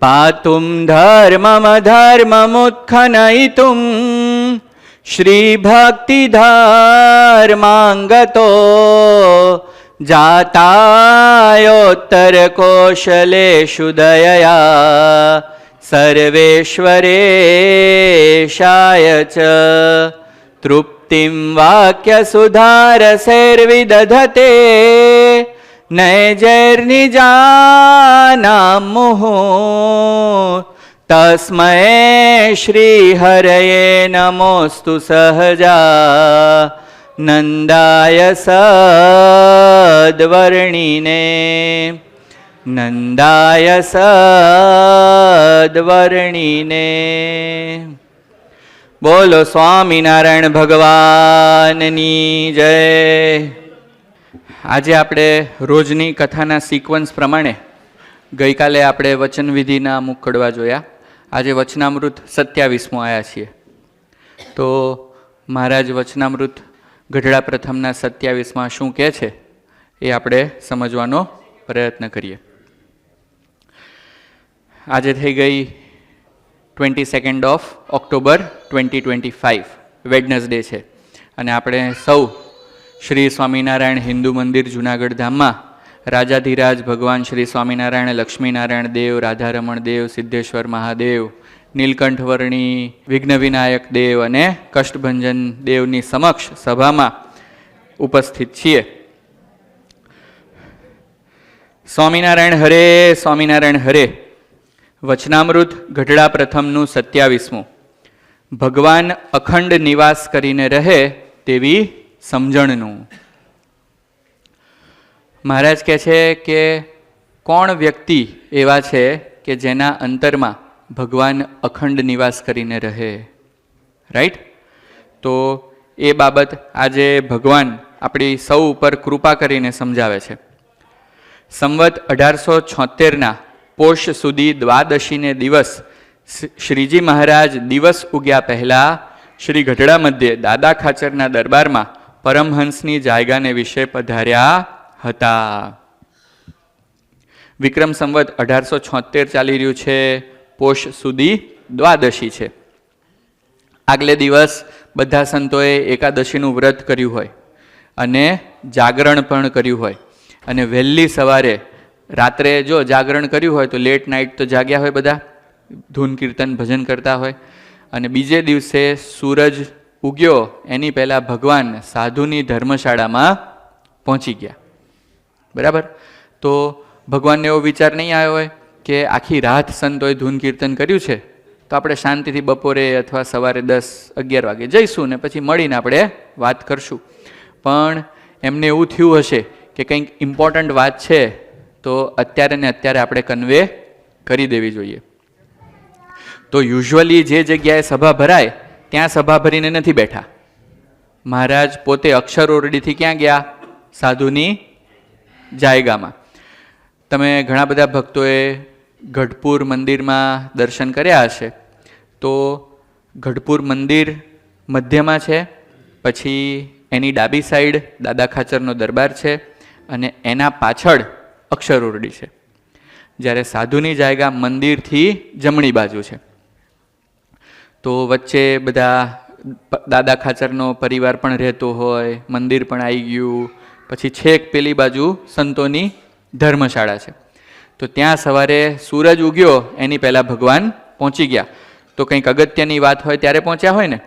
पातुं धर्ममधर्ममुत्खनयितुं श्रीभक्तिधर्माङ्गतो जातायोत्तरकौशलेषु दयया सर्वेश्वरेशाय च तृप्तिं वाक्यसुधारसैर्विदधते नैजैर्निजानां मुहुः तस्मै श्रीहरये नमोऽस्तु सहजा नन्दाय सद्वर्णिने नन्दाय सद्वर्णिने। बोलो स्वामीनारायण भगवाननी जय। આજે આપણે રોજની કથાના સિક્વન્સ પ્રમાણે ગઈકાલે આપણે વચનવિધિના અમુક કડવા જોયા. આજે વચનામૃત 27મો આવ્યા છીએ. તો મહારાજ વચનામૃત ગઢડા પ્રથમના 27માં શું કહે છે એ આપણે સમજવાનો પ્રયત્ન કરીએ. આજે થઈ ગઈ 22 ઓક્ટોબર 2025 વેડનસડે છે અને આપણે સૌ શ્રી સ્વામિનારાયણ હિન્દુ મંદિર જુનાગઢ ધામમાં રાજાધિરાજ ભગવાન શ્રી સ્વામિનારાયણ, લક્ષ્મીનારાયણ દેવ, રાધારમણ દેવ, સિદ્ધેશ્વર મહાદેવ, નીલકંઠવર્ણી, વિઘ્ન વિનાયક દેવ અને કષ્ટભંજન દેવની સમક્ષ સભામાં ઉપસ્થિત છીએ. સ્વામિનારાયણ હરે, સ્વામિનારાયણ હરે. વચનામૃત ગઢડા પ્રથમનું 27મું. ભગવાન અખંડ નિવાસ કરીને રહે તેવી સમજણનું. મહારાજ કહે છે કે કોણ વ્યક્તિ એવા છે કે જેના અંતરમાં ભગવાન અખંડ નિવાસ કરીને રહે, રાઈટ? તો એ બાબત આજે ભગવાન આપણી સૌ ઉપર કૃપા કરીને સમજાવે છે. સંવત 1876ના પોષ સુધી દ્વાદશીને દિવસ શ્રીજી મહારાજ દિવસ ઉગ્યા પહેલા શ્રી ગઢડા મધ્યે દાદા ખાચરના દરબારમાં પરમહંસની જાયગાને વિશે પધાર્યા હતા. વિક્રમ સંવત 1876 ચાલી રહ્યું છે, પોષ સુધી દ્વાદશી છે. આગલે દિવસ બધા સંતોએ એકાદશીનું વ્રત કર્યું હોય અને જાગરણ પણ કર્યું હોય અને વહેલી સવારે રાત્રે જો જાગરણ કર્યું હોય તો લેટ નાઇટ તો જાગ્યા હોય, બધા ધૂન કીર્તન ભજન કરતા હોય અને બીજે દિવસે સૂરજ ઉગ્યો એની પહેલાં ભગવાન સાધુની ધર્મશાળામાં પહોંચી ગયા. બરાબર? તો ભગવાનને એવો વિચાર નહીં આવ્યો હોય કે આખી રાત સંતોએ ધૂન કીર્તન કર્યું છે તો આપણે શાંતિથી બપોરે અથવા સવારે 10-11 વાગે જઈશું ને પછી મળીને આપણે વાત કરશું. પણ એમને એવું થયું હશે કે કંઈક ઇમ્પોર્ટન્ટ વાત છે તો અત્યારે ને અત્યારે આપણે કન્વે કરી દેવી જોઈએ. તો યુઝ્યુઅલી જે જગ્યાએ સભા ભરાય ત્યાં સભા ભરીને નથી બેઠા. મહારાજ પોતે અક્ષર ઓરડીથી ક્યાં ગયા? સાધુની જાયગામાં. તમે ઘણા બધા ભક્તોએ ગઢપુર મંદિરમાં દર્શન કર્યા હશે. તો ગઢપુર મંદિર મધ્યમાં છે, પછી એની ડાબી સાઈડ દાદા ખાચરનો દરબાર છે અને એના પાછળ અક્ષર ઓરડી છે. જ્યારે સાધુની જાયગા મંદિરથી જમણી બાજુ છે. તો વચ્ચે બધા દાદા ખાચરનો પરિવાર પણ રહેતો હોય, મંદિર પણ આવી ગયું, પછી છેક પેલી બાજુ સંતોની ધર્મશાળા છે. તો ત્યાં સવારે સૂરજ ઉગ્યો એની પહેલાં ભગવાન પહોંચી ગયા. તો કંઈક અગત્યની વાત હોય ત્યારે પહોંચ્યા હોય ને,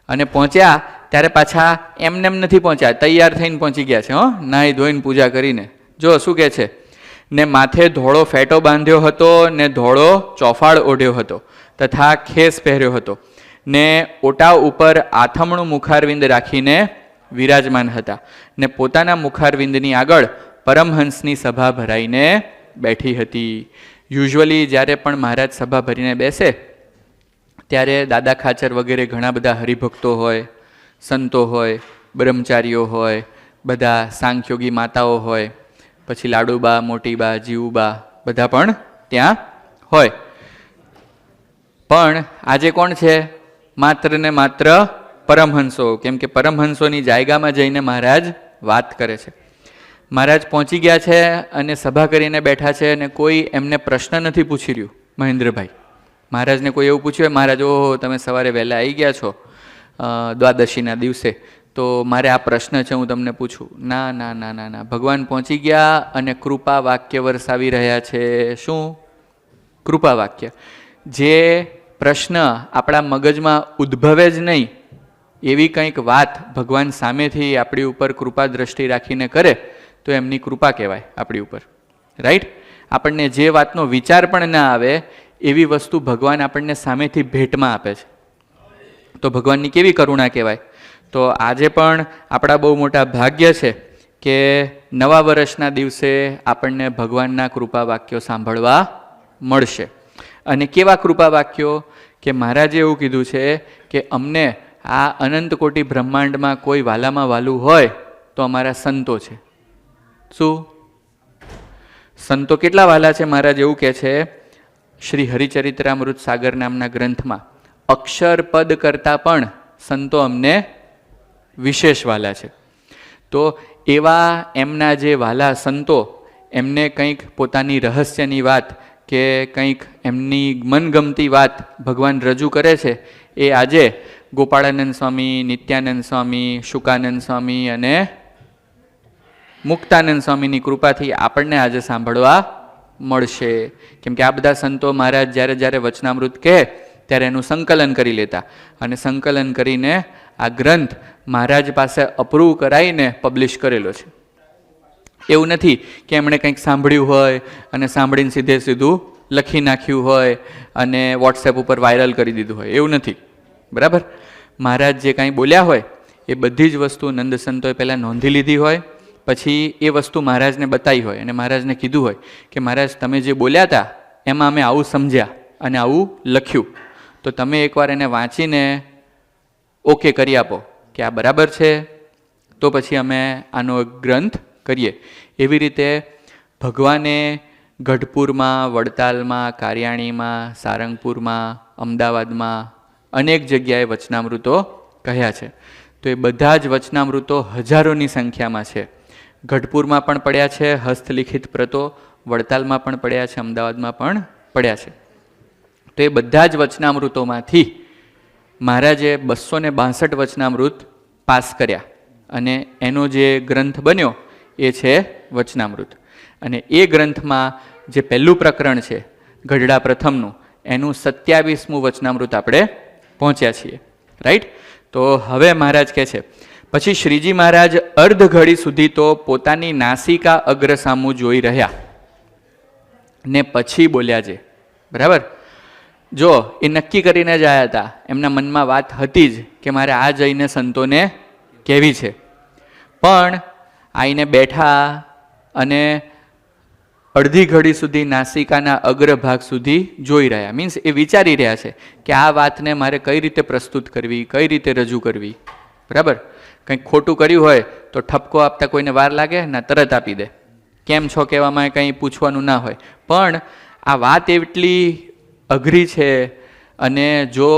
અને પહોંચ્યા ત્યારે પાછા એમનેમ નથી પહોંચ્યા, તૈયાર થઈને પહોંચી ગયા છે. નાહી ધોઈને પૂજા કરીને. જો શું કહે છે, ને માથે ધોળો ફેટો બાંધ્યો હતો ને ધોળો ચોફાળ ઓઢ્યો હતો તથા ખેસ પહેર્યો હતો ને ઓટા ઉપર આથમણું મુખારવિંદ રાખીને વિરાજમાન હતા ને પોતાના મુખારવિંદની આગળ પરમહંસની સભા ભરાઈને બેઠી હતી. યુઝ્યુઅલી જ્યારે પણ મહારાજ સભા ભરીને બેસે ત્યારે દાદા ખાચર વગેરે ઘણા બધા હરિભક્તો હોય, સંતો હોય, બ્રહ્મચારીઓ હોય, બધા સાંખ્યોગી માતાઓ હોય, પછી લાડુબા, મોટીબા, જીવુબા બધા પણ ત્યાં હોય. પણ આજે કોણ છે? માત્ર ને માત્ર પરમહંસો. કેમ કે પરમહંસોની જાયગામાં જઈને મહારાજ વાત કરે છે. મહારાજ પહોંચી ગયા છે અને સભા કરીને બેઠા છે અને કોઈ એમને પ્રશ્ન નથી પૂછી રહ્યું મહેન્દ્રભાઈ, મહારાજને કોઈ એવું પૂછ્યું હોય, મહારાજ ઓહો તમે સવારે વહેલા આવી ગયા છો દ્વાદશીના દિવસે, તો મારે આ પ્રશ્ન છે હું તમને પૂછું? ના ના ના ના ના, ભગવાન પહોંચી ગયા અને કૃપા વાક્ય વરસાવી રહ્યા છે. શું કૃપા વાક્ય? જે પ્રશ્ન આપણા મગજમાં ઉદ્ભવે જ નહીં એવી કંઈક વાત ભગવાન સામેથી આપણી ઉપર કૃપા દ્રષ્ટિ રાખીને કરે તો એમની કૃપા કહેવાય આપણી ઉપર. રાઈટ? આપણને જે વાતનો વિચાર પણ ના આવે એવી વસ્તુ ભગવાન આપણને સામેથી ભેટમાં આપે છે, તો ભગવાનની કેવી કરુણા કહેવાય. તો આજે પણ આપણા બહુ મોટા ભાગ્ય છે કે નવા વર્ષના દિવસે આપણને ભગવાનના કૃપા વાક્યો સાંભળવા મળશે. અને કેવા કૃપા વાક્યો? કે મહારાજે એવું કીધું છે કે અમને આ અનંત કોટી બ્રહ્માંડમાં કોઈ વાલામાં વાલું હોય તો અમારા સંતો છે. શું સંતો કેટલા વાલા છે? મહારાજ એવું કહે છે શ્રી હરિચરિત્રામૃત સાગર નામના ગ્રંથમાં, અક્ષર પદ કરતાં પણ સંતો અમને વિશેષ વાલા છે. તો એવા એમના જે વાલા સંતો એમને કંઈક પોતાની રહસ્યની વાત કે કંઈક એમની મનગમતી વાત ભગવાન રજૂ કરે છે, એ આજે ગોપાળાનંદ સ્વામી, નિત્યાનંદ સ્વામી, શુકાનંદ સ્વામી અને મુક્તાનંદ સ્વામીની કૃપાથી આપણને આજે સાંભળવા મળશે. કેમ કે આ બધા સંતો મહારાજ જ્યારે જ્યારે વચનામૃત કહે ત્યારે એનું સંકલન કરી લેતા અને સંકલન કરીને આ ગ્રંથ મહારાજ પાસે અપ્રૂવ કરાવીને પબ્લિશ કરેલો છે. એવું નથી કે એમણે કંઈક સાંભળ્યું હોય અને સાંભળીને સીધે સીધું લખી નાખ્યું હોય અને વોટ્સએપ ઉપર વાયરલ કરી દીધું હોય, એવું નથી. બરાબર? મહારાજ જે કાંઈ બોલ્યા હોય એ બધી જ વસ્તુ નંદ સંતોએ પહેલાં નોંધી લીધી હોય, પછી એ વસ્તુ મહારાજને બતાવી હોય અને મહારાજને કીધું હોય કે મહારાજ તમે જે બોલ્યા હતા એમાં અમે આવું સમજ્યા અને આવું લખ્યું, તો તમે એકવાર એને વાંચીને ઓકે કરી આપો કે આ બરાબર છે, તો પછી અમે આનો ગ્રંથ કરીએ. એવી રીતે ભગવાને ગઢપુરમાં, વડતાલમાં, કારિયાણીમાં, સારંગપુરમાં, અમદાવાદમાં અનેક જગ્યાએ વચનામૃતો કહ્યા છે. તો એ બધા જ વચનામૃતો હજારોની સંખ્યામાં છે. ગઢપુરમાં પણ પડ્યા છે હસ્તલિખિત પ્રતો, વડતાલમાં પણ પડ્યા છે, અમદાવાદમાં પણ પડ્યા છે. તો એ બધા જ વચનામૃતોમાંથી મહારાજે 262 વચનામૃત પાસ કર્યા અને એનો જે ગ્રંથ બન્યો એ છે વચનામૃત. અને એ ગ્રંથમાં જે પહેલું પ્રકરણ છે ગઢડા પ્રથમનું, એનું 27મું વચનામૃત આપણે પહોંચ્યા છીએ. રાઈટ? તો હવે મહારાજ કહે છે, પછી શ્રીજી મહારાજ અર્ધ ઘડી સુધી તો પોતાની નાસિકા અગ્ર સામું જોઈ રહ્યા ને પછી બોલ્યા છે. બરાબર? જો એ નક્કી કરીને જ આવ્યા હતા, એમના મનમાં વાત હતી જ કે મારે આ જઈને સંતોને કહેવી છે, પણ આઈને બેઠા અને અડધી ઘડી સુધી નાસિકાના અગ્રભાગ સુધી જોઈ રહ્યા. મીન્સ એ વિચારી રહ્યા છે કે આ વાતને મારે કઈ રીતે પ્રસ્તુત કરવી, કઈ રીતે રજૂ કરવી. બરાબર? કંઈક ખોટું કર્યું હોય તો ઠપકો આપતા કોઈને વાર લાગે ના, તરત આપી દે. કેમ છો કહેવામાં કંઈ પૂછવાનું ના હોય. પણ આ વાત એટલી અઘરી છે અને જો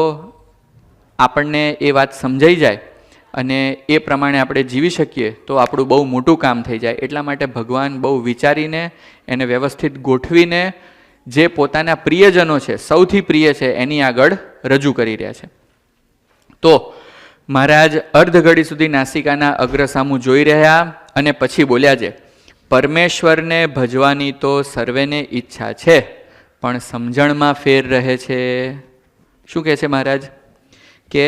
આપણને એ વાત સમજાઈ જાય અને એ પ્રમાણે આપણે જીવી શકીએ તો આપણું બહુ મોટું કામ થઈ જાય. એટલા માટે ભગવાન બહુ વિચારીને એને વ્યવસ્થિત ગોઠવીને જે પોતાના પ્રિયજનો છે, સૌથી પ્રિય છે, એની આગળ રજૂ કરી રહ્યા છે. તો મહારાજ અર્ધ ઘડી સુધી નાસિકાના અગ્ર સામું જોઈ રહ્યા અને પછી બોલ્યા છે, પરમેશ્વરને ભજવાની તો સર્વેને ઈચ્છા છે પણ સમજણમાં ફેર રહે છે. શું કહે છે મહારાજ? કે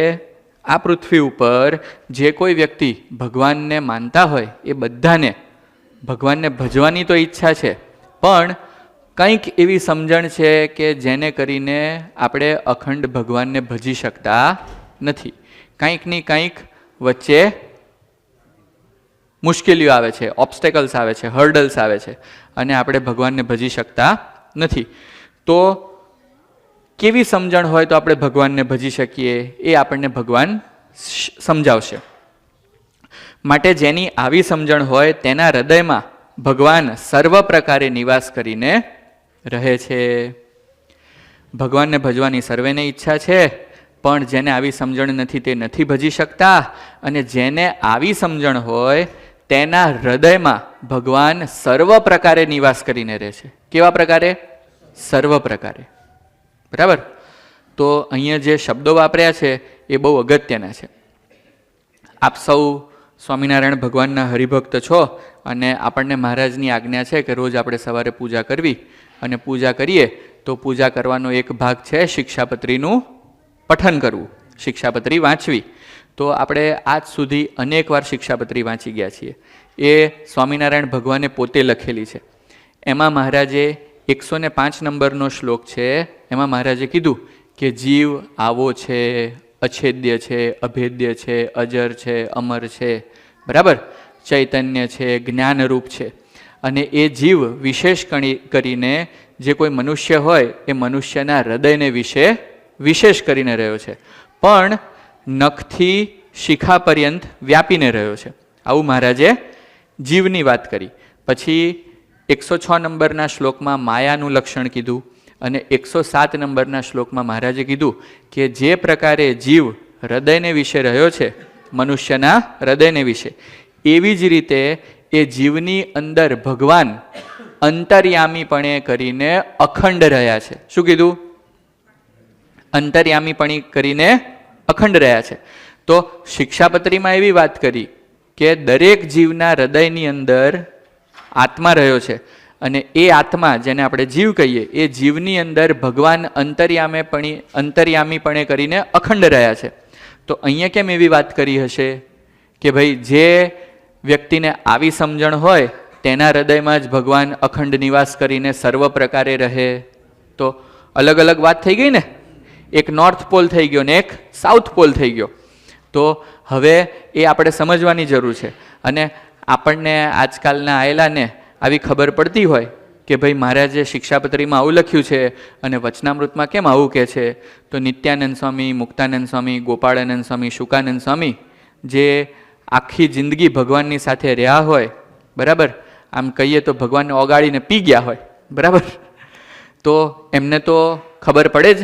આ પૃથ્વી ઉપર જે કોઈ વ્યક્તિ ભગવાનને માનતા હોય એ બધાને ભગવાનને ભજવાની તો ઈચ્છા છે, પણ કંઈક એવી સમજણ છે કે જેને કરીને આપણે અખંડ ભગવાનને ભજી શકતા નથી. કંઈકની કંઈક વચ્ચે મુશ્કેલીઓ આવે છે, ઓબ્સ્ટેકલ્સ આવે છે, હર્ડલ્સ આવે છે અને આપણે ભગવાનને ભજી શકતા નથી. તો કેવી સમજણ હોય તો આપણે ભગવાનને ભજી શકીએ એ આપણને ભગવાન સમજાવશે. માટે જેની આવી સમજણ હોય તેના હૃદયમાં ભગવાન સર્વ પ્રકારે નિવાસ કરીને રહે છે. ભગવાનને ભજવાની સર્વેને ઈચ્છા છે, પણ જેને આવી સમજણ નથી તે નથી ભજી શકતા. અને જેને આવી સમજણ હોય તેના હૃદયમાં ભગવાન સર્વ પ્રકારે નિવાસ કરીને રહે છે. કેવા પ્રકારે? સર્વ પ્રકારે. બરાબર? તો અહીંયા જે શબ્દો વાપર્યા છે એ બહુ અગત્યના છે. આપ સૌ સ્વામિનારાયણ ભગવાનના હરિભક્ત છો અને આપણને મહારાજની આજ્ઞા છે કે રોજ આપણે સવારે પૂજા કરવી, અને પૂજા કરીએ તો પૂજા કરવાનો એક ભાગ છે શિક્ષાપત્રીનું પઠન કરવું, શિક્ષાપત્રી વાંચવી. તો આપણે આજ સુધી અનેકવાર શિક્ષાપત્રી વાંચી ગયા છીએ. એ સ્વામિનારાયણ ભગવાને પોતે લખેલી છે. એમાં મહારાજે 105 નંબરનો શ્લોક છે, એમાં મહારાજે કીધું કે જીવ આવો છે, અછેદ્ય છે, અભેદ્ય છે, અજર છે, અમર છે, બરાબર, ચૈતન્ય છે, જ્ઞાનરૂપ છે. અને એ જીવ વિશેષ કરીને જે કોઈ મનુષ્ય હોય એ મનુષ્યના હૃદયને વિશેષ કરીને રહ્યો છે, પણ નખથી શિખા પર્યંત વ્યાપીને રહ્યો છે. આવું મહારાજે જીવની વાત કરી. પછી 106 નંબરના શ્લોકમાં માયાનું લક્ષણ કીધું, અને 107 નંબરના શ્લોકમાં મહારાજે કીધું કે જે પ્રકારે જીવ હૃદયને વિશે રહ્યો છે, મનુષ્યના હૃદયને વિશે, એવી જ રીતે એ જીવની અંદર ભગવાન અંતર્યામીપણે કરીને અખંડ રહ્યા છે. શું કીધું? અંતર્યામીપણી કરીને અખંડ રહ્યા છે. તો શિક્ષાપત્રીમાં એવી વાત કરી કે દરેક જીવના હૃદયની અંદર આત્મા રહ્યો છે, અને એ આત્મા જેને આપણે જીવ કહીએ, એ જીવની અંદર ભગવાન અંતર્યામીપણે કરીને અખંડ રહ્યા છે. તો અહીંયા કેમ એવી વાત કરી હશે કે ભાઈ જે વ્યક્તિને આવી સમજણ હોય તેના હૃદયમાં જ ભગવાન અખંડ નિવાસ કરીને સર્વ પ્રકારે રહે? તો અલગ અલગ વાત થઈ ગઈ ને. એક નોર્થ પોલ થઈ ગયો ને એક સાઉથ પોલ થઈ ગયો. તો હવે એ આપણે સમજવાની જરૂર છે. અને આપણને આજકાલના આયેલાને આવી ખબર પડતી હોય કે ભાઈ મહારાજે શિક્ષાપત્રીમાં આવું લખ્યું છે અને વચનામૃતમાં કેમ આવું કહે છે, તો નિત્યાનંદ સ્વામી, મુક્તાનંદ સ્વામી, ગોપાળાનંદ સ્વામી, શુકાનંદ સ્વામી જે આખી જિંદગી ભગવાનની સાથે રહ્યા હોય, બરાબર, આમ કહીએ તો ભગવાનને ઓગાળીને પી ગયા હોય, બરાબર, તો એમને તો ખબર પડે જ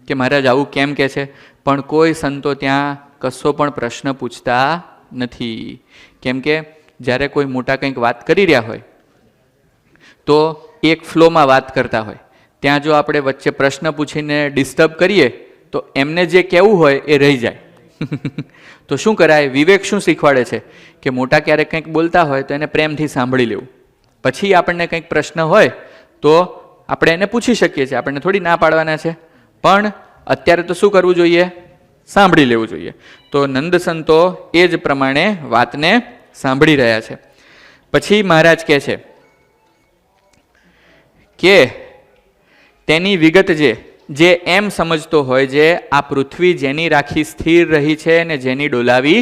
કે મહારાજ આવું કેમ કહે છે. પણ કોઈ સંતો ત્યાં કશો પણ પ્રશ્ન પૂછતા નથી. કેમ કે જ્યારે કોઈ મોટા કંઈક વાત કરી રહ્યા હોય તો એક ફ્લોમાં વાત કરતા હોય, ત્યાં જો આપણે વચ્ચે પ્રશ્ન પૂછીને ડિસ્ટર્બ કરીએ તો એમને જે કહેવું હોય એ રહી જાય. તો શું કરાય? વિવેક શું શીખવાડે છે કે મોટા ક્યારેક કંઈક બોલતા હોય તો એને પ્રેમથી સાંભળી લેવું. પછી આપણને કંઈક પ્રશ્ન હોય તો આપણે એને પૂછી શકીએ છીએ, આપણને થોડી ના પાડવાના છે. પણ અત્યારે તો શું કરવું જોઈએ? સાંભળી લેવું જોઈએ. તો નંદ સંતો એ જ પ્રમાણે વાતને સાંભળી રહ્યા છે. પછી મહારાજ કહે છે કે તેની વિગત જે એમ સમજતો હોય જે આ પૃથ્વી જેની રાખી સ્થિર રહી છે ને જેની ડોલાવી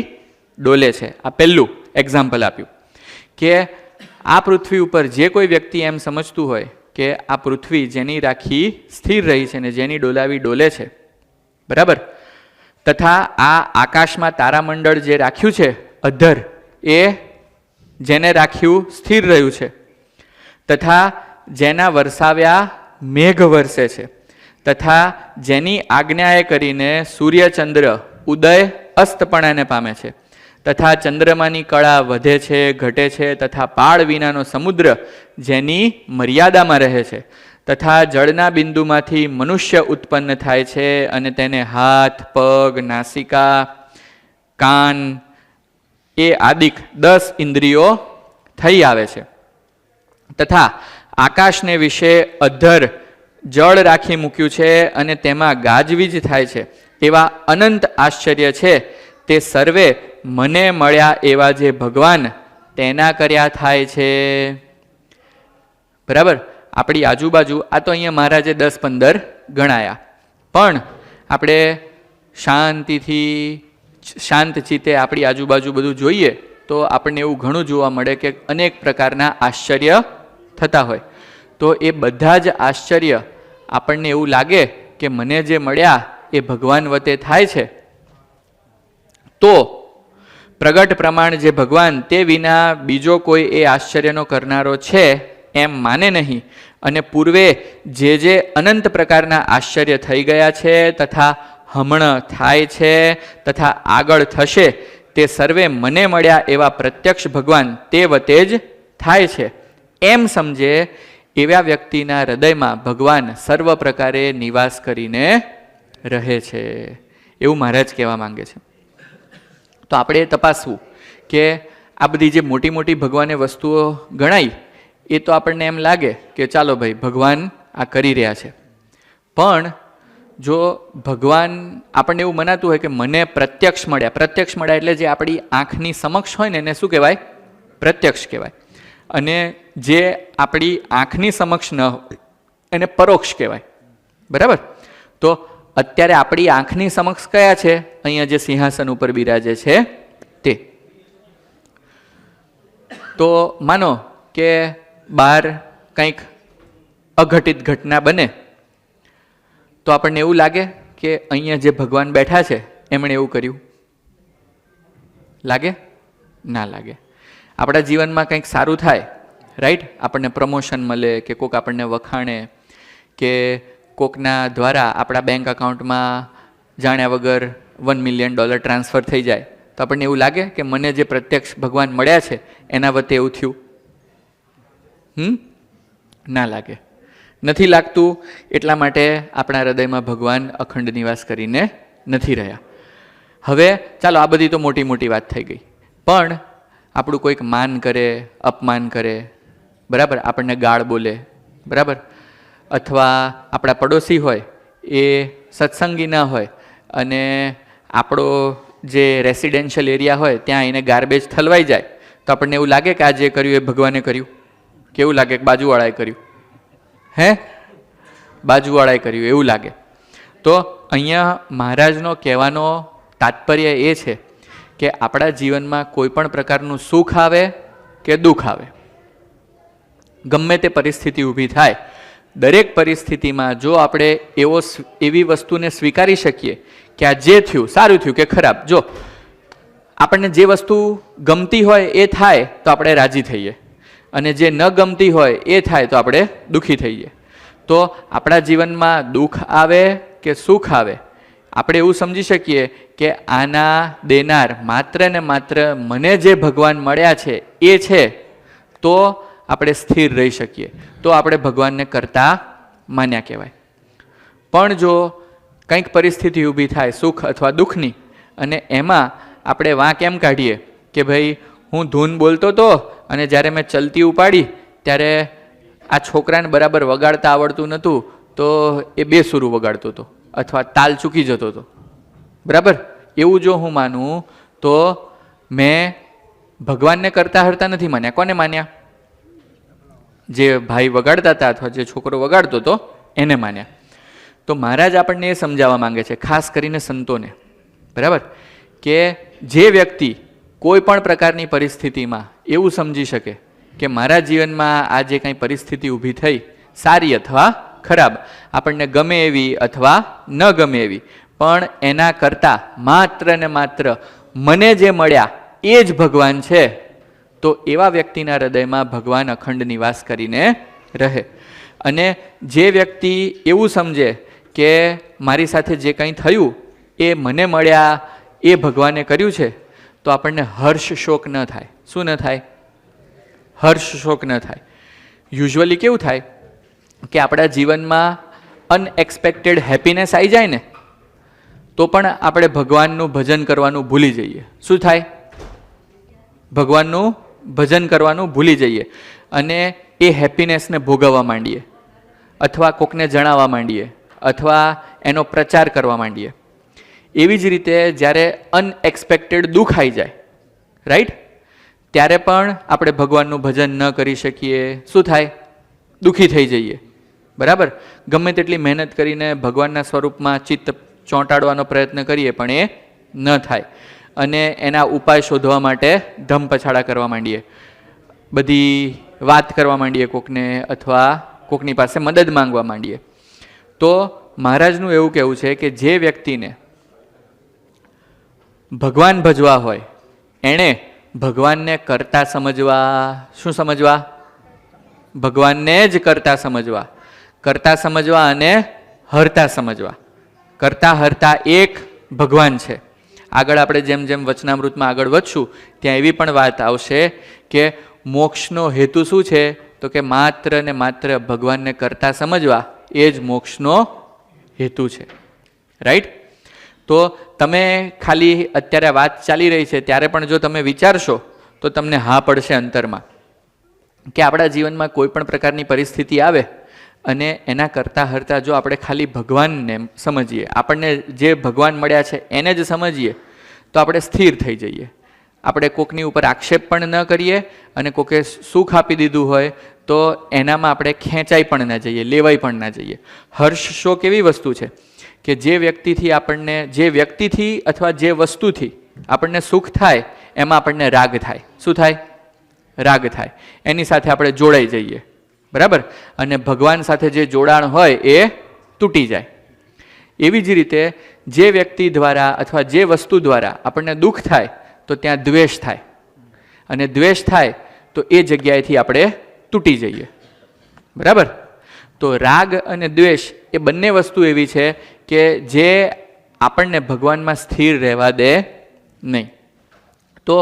ડોલે છે. આ પહેલું એક્ઝામ્પલ આપ્યું કે આ પૃથ્વી ઉપર જે કોઈ વ્યક્તિ એમ સમજતું હોય કે આ પૃથ્વી જેની રાખી સ્થિર રહી છે ને જેની ડોલાવી ડોલે છે, બરાબર, તથા આ આકાશમાં તારામંડળ જે રાખ્યું છે અધર, એ જેને રાખ્યું સ્થિર રહ્યું છે, તથા જેના વરસાવ્યા મેઘ વરસે છે, તથા જેની આજ્ઞાએ કરીને સૂર્યચંદ્ર ઉદય અસ્તપણાને પામે છે, તથા ચંદ્રમાની કળા વધે છે, ઘટે છે, તથા પાળ વિનાનો સમુદ્ર જેની મર્યાદામાં રહે છે, તથા જળના બિંદુમાંથી મનુષ્ય ઉત્પન્ન થાય છે અને તેને હાથ, પગ, નાસિકા, કાન એ આદિક 10 ઇન્દ્રિયો થઈ આવે છે, તથા આકાશને વિશે અધર જળ રાખી મૂક્યું છે અને તેમાં ગાજવીજ થાય છે. એવા અનંત આશ્ચર્ય છે તે સર્વે મને મળ્યા એવા જે ભગવાન તેના કર્યા થાય છે. બરાબર, આપણી આજુબાજુ આ તો અહીંયા મહારાજે 10-15 ગણાયા, પણ આપણે શાંતિથી શાંત ચિત્તે આપણી આજુબાજુ બધું જોઈએ તો આપણને એવું ઘણું જોવા મળે કે અનેક પ્રકારના આશ્ચર્ય થતા હોય. તો એ બધા જ આશ્ચર્ય આપણને એવું લાગે કે મને જે મળ્યા એ ભગવાન વતે થાય છે, તો પ્રગટ પ્રમાણ જે ભગવાન તે વિના બીજો કોઈ એ આશ્ચર્યનો કરનારો છે એમ માને નહીં. અને પૂર્વે જે અનંત પ્રકારના આશ્ચર્ય થઈ ગયા છે તથા હમણાં થાય છે તથા આગળ થશે તે સર્વે મને મળ્યા એવા પ્રત્યક્ષ ભગવાન તે વતે જ થાય છે એમ સમજે એવા વ્યક્તિના હૃદયમાં ભગવાન સર્વ પ્રકારે નિવાસ કરીને રહે છે, એવું મહારાજ કહેવા માંગે છે. તો આપણે તપાસવું કે આ બધી જે મોટી મોટી ભગવાને વસ્તુઓ ગણાય એ તો આપણને એમ લાગે કે ચાલો ભાઈ ભગવાન આ કરી રહ્યા છે, પણ જો ભગવાન આપણને એવું મનાતું હોય કે મને પ્રત્યક્ષ મળ્યા એટલે જે આપણી આંખની સમક્ષ હોય ને એને શું કહેવાય? પ્રત્યક્ષ કહેવાય. અને જે આપણી આંખની સમક્ષ ન હોય એને પરોક્ષ કહેવાય. બરાબર? તો અત્યારે આપણી આંખની સમક્ષ કયા છે? અહીંયા જે સિંહાસન ઉપર બિરાજે છે તે. તો માનો કે બહાર કંઈક અઘટિત ઘટના બને તો આપણને એવું લાગે કે અહીંયા જે ભગવાન બેઠા છે એમણે એવું કર્યું? લાગે? ના લાગે. આપણા જીવનમાં કંઈક સારું થાય, રાઈટ? આપણને પ્રમોશન મળે કે કોક આપણને વખાણે કે કોકના દ્વારા આપણા બેંક અકાઉન્ટમાં જાણ્યા વગર $1 મિલિયન ટ્રાન્સફર થઈ જાય તો આપણને એવું લાગે કે મને જે પ્રત્યક્ષ ભગવાન મળ્યા છે એના વતે એવું થયું? ના લાગે. નથી લાગતું. એટલા માટે આપણા હૃદયમાં ભગવાન અખંડ નિવાસ કરીને નથી રહ્યા. હવે ચાલો આ બધી તો મોટી મોટી વાત થઈ ગઈ, પણ આપણું કોઈક માન કરે, અપમાન કરે, બરાબર, આપણને ગાળ બોલે, બરાબર, અથવા આપણા પડોશી હોય એ સત્સંગી ના હોય અને આપણો જે રેસિડેન્શિયલ એરિયા હોય ત્યાં એને ગાર્બેજ ઠલવાઈ જાય તો આપણને એવું લાગે કે આ જે કર્યું એ ભગવાને કર્યું? કેવું લાગે? કે બાજુવાળાએ કર્યું? બાજુવાળાએ કર્યું એવું લાગે. તો અહીંયા મહારાજનો કહેવાનો તાત્પર્ય એ છે કે આપણા જીવનમાં કોઈ પણ પ્રકારનું સુખ આવે કે દુઃખ આવે, ગમે તે પરિસ્થિતિ ઊભી થાય, દરેક પરિસ્થિતિમાં જો આપણે એવી વસ્તુને સ્વીકારી શકીએ કે આ જે થયું સારું થયું કે ખરાબ, જો આપણને જે વસ્તુ ગમતી હોય એ થાય તો આપણે રાજી થઈએ અને જે ન ગમતી હોય એ થાય તો આપણે દુઃખી થઈએ. તો આપણા જીવનમાં દુઃખ આવે કે સુખ આવે, આપણે એવું સમજી શકીએ કે આના દેનાર માત્ર ને માત્ર મને જે ભગવાન મળ્યા છે એ છે, તો આપણે સ્થિર રહી શકીએ, તો આપણે ભગવાનને કરતા માન્યા કહેવાય. પણ જો કંઈક પરિસ્થિતિ ઊભી થાય સુખ અથવા દુઃખની અને એમાં આપણે વાંક એમ કાઢીએ કે ભાઈ હું ધૂન બોલતો હતો અને જ્યારે મેં ચલતી ઉપાડી ત્યારે આ છોકરાને બરાબર વગાડતા આવડતું નહોતું તો એ બેસુરું વગાડતો હતો અથવા તાલ ચૂકી જતો હતો, બરાબર, એવું જો હું માનું તો મેં ભગવાનને કરતા હરતા નથી માન્યા. કોને માન્યા? જે ભાઈ વગાડતા હતા અથવા જે છોકરો વગાડતો હતો એને માન્યા. તો મહારાજ આપણને એ સમજાવવા માંગે છે, ખાસ કરીને સંતોને, બરાબર, કે જે વ્યક્તિ કોઈ પણ પ્રકારની પરિસ્થિતિમાં એવું સમજી શકે કે મારા જીવનમાં આ જે કંઈ પરિસ્થિતિ ઊભી થઈ, સારી અથવા ખરાબ, આપણને ગમે એવી અથવા ન ગમે એવી, પણ એના કરતાં માત્ર ને માત્ર મને જે મળ્યા એ જ ભગવાન છે, તો એવા વ્યક્તિના હૃદયમાં ભગવાન અખંડ નિવાસ કરીને રહે. અને જે વ્યક્તિ એવું સમજે કે મારી સાથે જે કંઈ થયું એ મને મળ્યા, એ ભગવાને કર્યું છે, તો આપણને હર્ષ શોક ન થાય. શું ન થાય? હર્ષ શોક ન થાય. યુઝ્યુઅલી કેવું થાય કે આપણા જીવનમાં અનએક્સપેક્ટેડ હેપીનેસ આવી જાય ને તો પણ આપણે ભગવાનનું ભજન કરવાનું ભૂલી જઈએ. શું થાય? ભગવાનનું ભજન કરવાનું ભૂલી જઈએ અને એ હેપીનેસને ભોગવવા માંડીએ અથવા કોકને જણાવવા માંડીએ અથવા એનો પ્રચાર કરવા માંડીએ. એવી જ રીતે જ્યારે અનએક્સપેક્ટેડ દુઃખ આવી જાય, રાઈટ, ત્યારે પણ આપણે ભગવાનનું ભજન ન કરી શકીએ. શું થાય? દુઃખી થઈ જઈએ, બરાબર. ગમે તેટલી મહેનત કરીને ભગવાનના સ્વરૂપમાં ચિત્ત ચોંટાડવાનો પ્રયત્ન કરીએ પણ એ ન થાય અને એના ઉપાય શોધવા માટે ધમ પછાડા કરવા માંડીએ, બધી વાત કરવા માંડીએ કોકને અથવા કોકની પાસે મદદ માંગવા માંડીએ. તો મહારાજનું એવું કહેવું છે કે જે વ્યક્તિને ભગવાન ભજવા હોય એણે ભગવાનને કરતા સમજવા. શું સમજવા? ભગવાનને જ કરતા સમજવા. કરતા સમજવા અને હરતા સમજવા. કરતા હરતા એક ભગવાન છે. આગળ આપણે જેમ જેમ વચનામૃતમાં આગળ વધશું ત્યાં એવી પણ વાત આવશે કે મોક્ષનો હેતુ શું છે? તો કે માત્ર ને માત્ર ભગવાનને કરતા સમજવા એ જ મોક્ષનો હેતુ છે. રાઈટ? તો તમે ખાલી અત્યારે વાત ચાલી રહી છે ત્યારે પણ જો તમે વિચારશો તો તમને હા પડશે અંતરમાં કે આપણા જીવનમાં કોઈ પણ પ્રકારની પરિસ્થિતિ આવે અને એના કરતાં હરતા જો આપણે ખાલી ભગવાનને સમજીએ, આપણને જે ભગવાન મળ્યા છે એને જ સમજીએ, તો આપણે સ્થિર થઈ જઈએ. આપણે કોકની ઉપર આક્ષેપ પણ ન કરીએ અને કોકે સુખ આપી દીધું હોય તો એનામાં આપણે ખેંચાઈ પણ ના જઈએ, લેવાઈ પણ ના જઈએ. હર્ષ શોક એવી વસ્તુ છે કે જે વ્યક્તિથી અથવા જે વસ્તુથી આપણને સુખ થાય એમાં આપણને રાગ થાય. શું થાય? રાગ થાય. એની સાથે આપણે જોડાઈ જઈએ. બરાબર? અને ભગવાન સાથે જે જોડાણ હોય એ તૂટી જાય. એવી જ રીતે જે વ્યક્તિ દ્વારા અથવા જે વસ્તુ દ્વારા આપણને દુઃખ થાય તો ત્યાં દ્વેષ થાય, અને દ્વેષ થાય તો એ જગ્યાએથી આપણે તૂટી જઈએ. બરાબર? તો રાગ અને દ્વેષ એ બંને વસ્તુ એવી છે કે જે આપણને ભગવાનમાં સ્થિર રહેવા દે નહીં. તો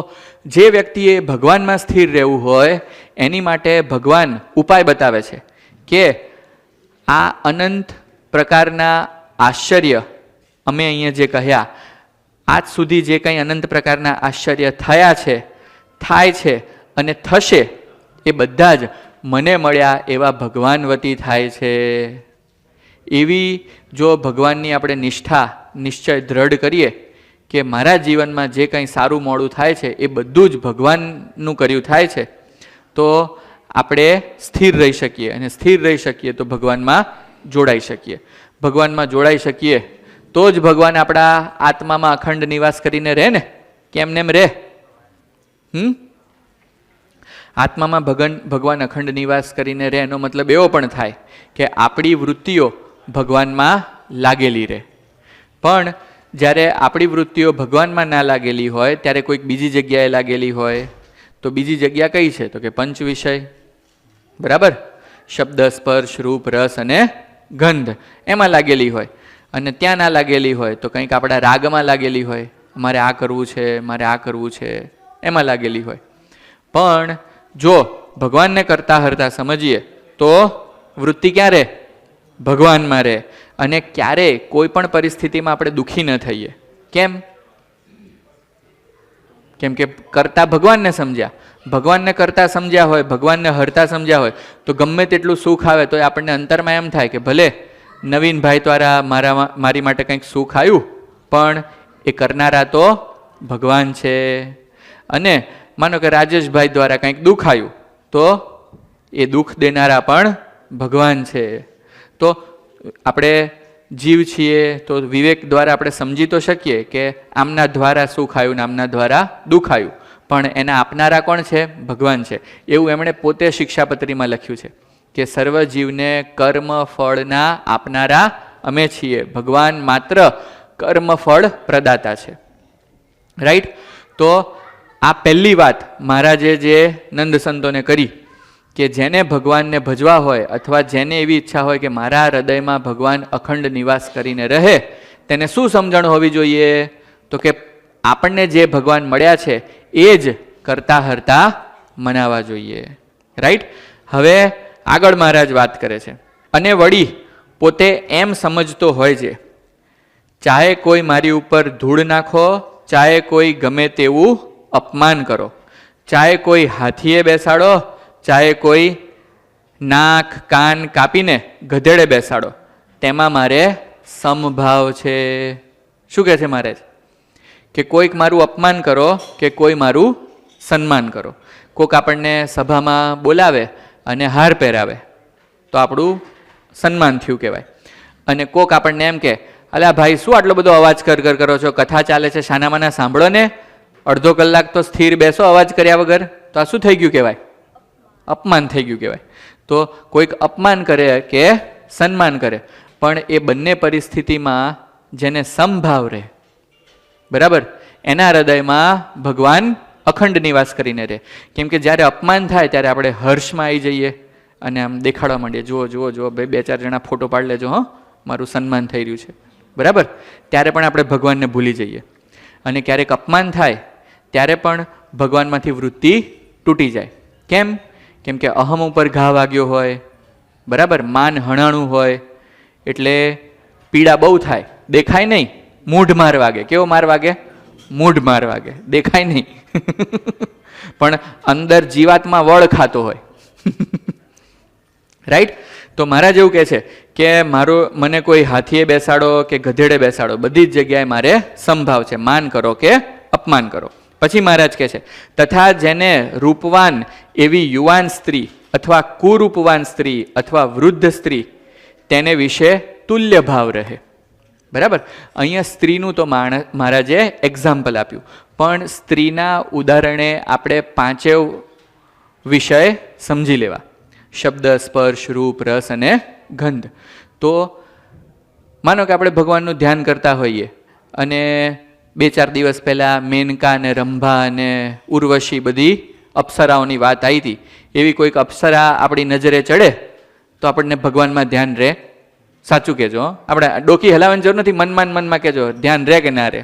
જે વ્યક્તિએ ભગવાનમાં સ્થિર રહેવું હોય એની માટે ભગવાન ઉપાય બતાવે છે કે આ અનંત પ્રકારના આશ્ચર્ય અમે અહીંયા જે કહ્યા, આજ સુધી જે કંઈ અનંત પ્રકારના આશ્ચર્ય થયા છે, થાય છે અને થશે, એ બધા જ મને મળ્યા એવા ભગવાન વતી થાય છે. એવી જો ભગવાનની આપણે નિશ્ચય દ્રઢ કરીએ કે મારા જીવનમાં જે કંઈ સારું મોડું થાય છે એ બધું જ ભગવાનનું કર્યું થાય છે, તો આપણે સ્થિર રહી શકીએ, અને સ્થિર રહી શકીએ તો ભગવાનમાં જોડાઈ શકીએ. ભગવાનમાં જોડાઈ શકીએ તો જ ભગવાન આપણા આત્મામાં અખંડ નિવાસ કરીને રહે ને. કેમને એમ રહે? આત્મામાં ભગવાન અખંડ નિવાસ કરીને રહે એનો મતલબ એવો પણ થાય કે આપણી વૃત્તિઓ ભગવાનમાં લાગેલી રહે. પણ જ્યારે આપણી વૃત્તિઓ ભગવાનમાં ના લાગેલી હોય ત્યારે કોઈક બીજી જગ્યાએ લાગેલી હોય, તો બીજી જગ્યા કઈ છે? તો કે પંચ વિષય. બરાબર? શબ્દ, સ્પર્શ, રૂપ, રસ અને ગંધ એમાં લાગેલી હોય. અને ત્યાં ના લાગેલી હોય તો કંઈક આપણા રાગમાં લાગેલી હોય, મારે આ કરવું છે, મારે આ કરવું છે, એમાં લાગેલી હોય. પણ જો ભગવાનને કરતા હરતા સમજીએ તો વૃત્તિ ક્યાં રહે? ભગવાનમાં રહે. અને ક્યારેય કોઈ પણ પરિસ્થિતિમાં આપણે દુઃખી ન થઈએ. કેમ? કેમ કે કરતા ભગવાનને સમજ્યા. ભગવાનને કરતા સમજ્યા હોય, ભગવાનને હરતા સમજ્યા હોય તો ગમે તેટલું સુખ આવે તો આપણને અંતરમાં એમ થાય કે ભલે નવીનભાઈ દ્વારા મારી માટે કંઈક સુખ આવ્યું, પણ એ કરનારા તો ભગવાન છે. અને માનો કે રાજેશભાઈ દ્વારા કંઈક દુઃખ આવ્યું તો એ દુઃખ દેનારા પણ ભગવાન છે. તો આપણે જીવ છીએ તો વિવેક દ્વારા આપણે સમજી તો શકીએ કે આમના દ્વારા સુખ આવ્યું ને આમના દ્વારા દુઃખ આવ્યું, પણ એના આપનારા કોણ છે? ભગવાન છે. એવું એમણે પોતે શિક્ષાપત્રીમાં લખ્યું છે કે સર્વ જીવને કર્મ ફળના આપનારા અમે છીએ, ભગવાન માત્ર કર્મ ફળ પ્રદાતા છે. રાઈટ? તો આ પહેલી વાત મહારાજે જે નંદ સંતોને કરી કે જેને ભગવાનને ભજવા હોય અથવા જેને એવી ઈચ્છા હોય કે મારા હૃદયમાં ભગવાન અખંડ નિવાસ કરીને રહે, તેને શું સમજણ હોવી જોઈએ? તો કે આપણને જે ભગવાન મળ્યા છે એ જ કરતા હરતા મનાવા જોઈએ. રાઈટ? હવે આગળ મહારાજ વાત કરે છે. અને વળી પોતે એમ સમજતો હોય છે, ચાહે કોઈ મારી ઉપર ધૂળ નાખો, ચાહે કોઈ ગમે તેવું અપમાન કરો, ચાહે કોઈ હાથીએ બેસાડો, ચાહે કોઈ નાક કાન કાપીને ગધેડે બેસાડો, તેમાં મારે સમભાવ છે. શું કહે છે મહારાજ? કે કોઈક મારું અપમાન કરો કે કોઈ મારું સન્માન કરો. કોઈક આપણને સભામાં બોલાવે અને હાર પહેરાવે તો આપણું સન્માન થયું કહેવાય. અને કોક આપણને એમ કે અલ્યા ભાઈ શું આટલો બધો અવાજ કર કરો છો, કથા ચાલે છે, શાનામાના સાંભળો ને, અડધો કલાક તો સ્થિર બેસો અવાજ કર્યા વગર. તો આ શું થઈ ગયું કહેવાય? અપમાન થઈ ગયું કહેવાય. તો કોઈક અપમાન કરે કે સન્માન કરે, પણ એ બંને પરિસ્થિતિમાં જેને સમભાવ રહે, બરાબર, એના હૃદયમાં ભગવાન અખંડ નિવાસ કરીને રહે. કેમ કે જ્યારે અપમાન થાય ત્યારે આપણે હર્ષમાં આવી જઈએ અને આમ દેખાડવા માંડીએ, જુઓ જુઓ જુઓ ભાઈ, બે ચાર જણા ફોટો પાડી લેજો, હં મારું સન્માન થઈ રહ્યું છે, બરાબર. ત્યારે પણ આપણે ભગવાનને ભૂલી જઈએ. અને ક્યારેક અપમાન થાય ત્યારે પણ ભગવાનમાંથી વૃત્તિ તૂટી જાય. કેમ? કેમ કે અહમ ઉપર ઘા વાગ્યો હોય, બરાબર, માન હણાણું હોય એટલે પીડા બહુ થાય. દેખાય નહીં, મૂઢ માર વાગે. કેવો માર વાગે? મૂઢ માર વાગે, દેખાય નહીં. પણ અંદર જીવાતમાં વળ ખાતો હોય. રાઈટ? તો મહારાજ એવું કહે છે કે મને કોઈ હાથીએ બેસાડો કે ગધેડે બેસાડો, બધી જ જગ્યાએ મારે સમભાવ છે, માન કરો કે અપમાન કરો. પછી મહારાજ કહે છે, તથા જેને રૂપવાન એવી યુવાન સ્ત્રી અથવા કુરૂપવાન સ્ત્રી અથવા વૃદ્ધ સ્ત્રી તેને વિશે તુલ્ય ભાવ રહે. બરાબર? અહીંયા સ્ત્રીનું તો મહારાજે એક્ઝામ્પલ આપ્યું, પણ સ્ત્રીના ઉદાહરણે આપણે 5 વિષય સમજી લેવા: શબ્દ, સ્પર્શ, રૂપ, રસ અને ગંધ. તો માનો કે આપણે ભગવાનનું ધ્યાન કરતા હોઈએ અને 2-4 દિવસ પહેલાં મેનકા અને રંભા અને ઉર્વશી બધી અપ્સરાઓની વાત આવી હતી. એવી કોઈક અપ્સરા આપણી નજરે ચડે તો આપણને ભગવાનમાં ધ્યાન રહે? સાચું કહેજો, આપણે ડોકી હલાવવાની જરૂર નથી, મનમાં કહેજો ધ્યાન રહે કે ના રહે.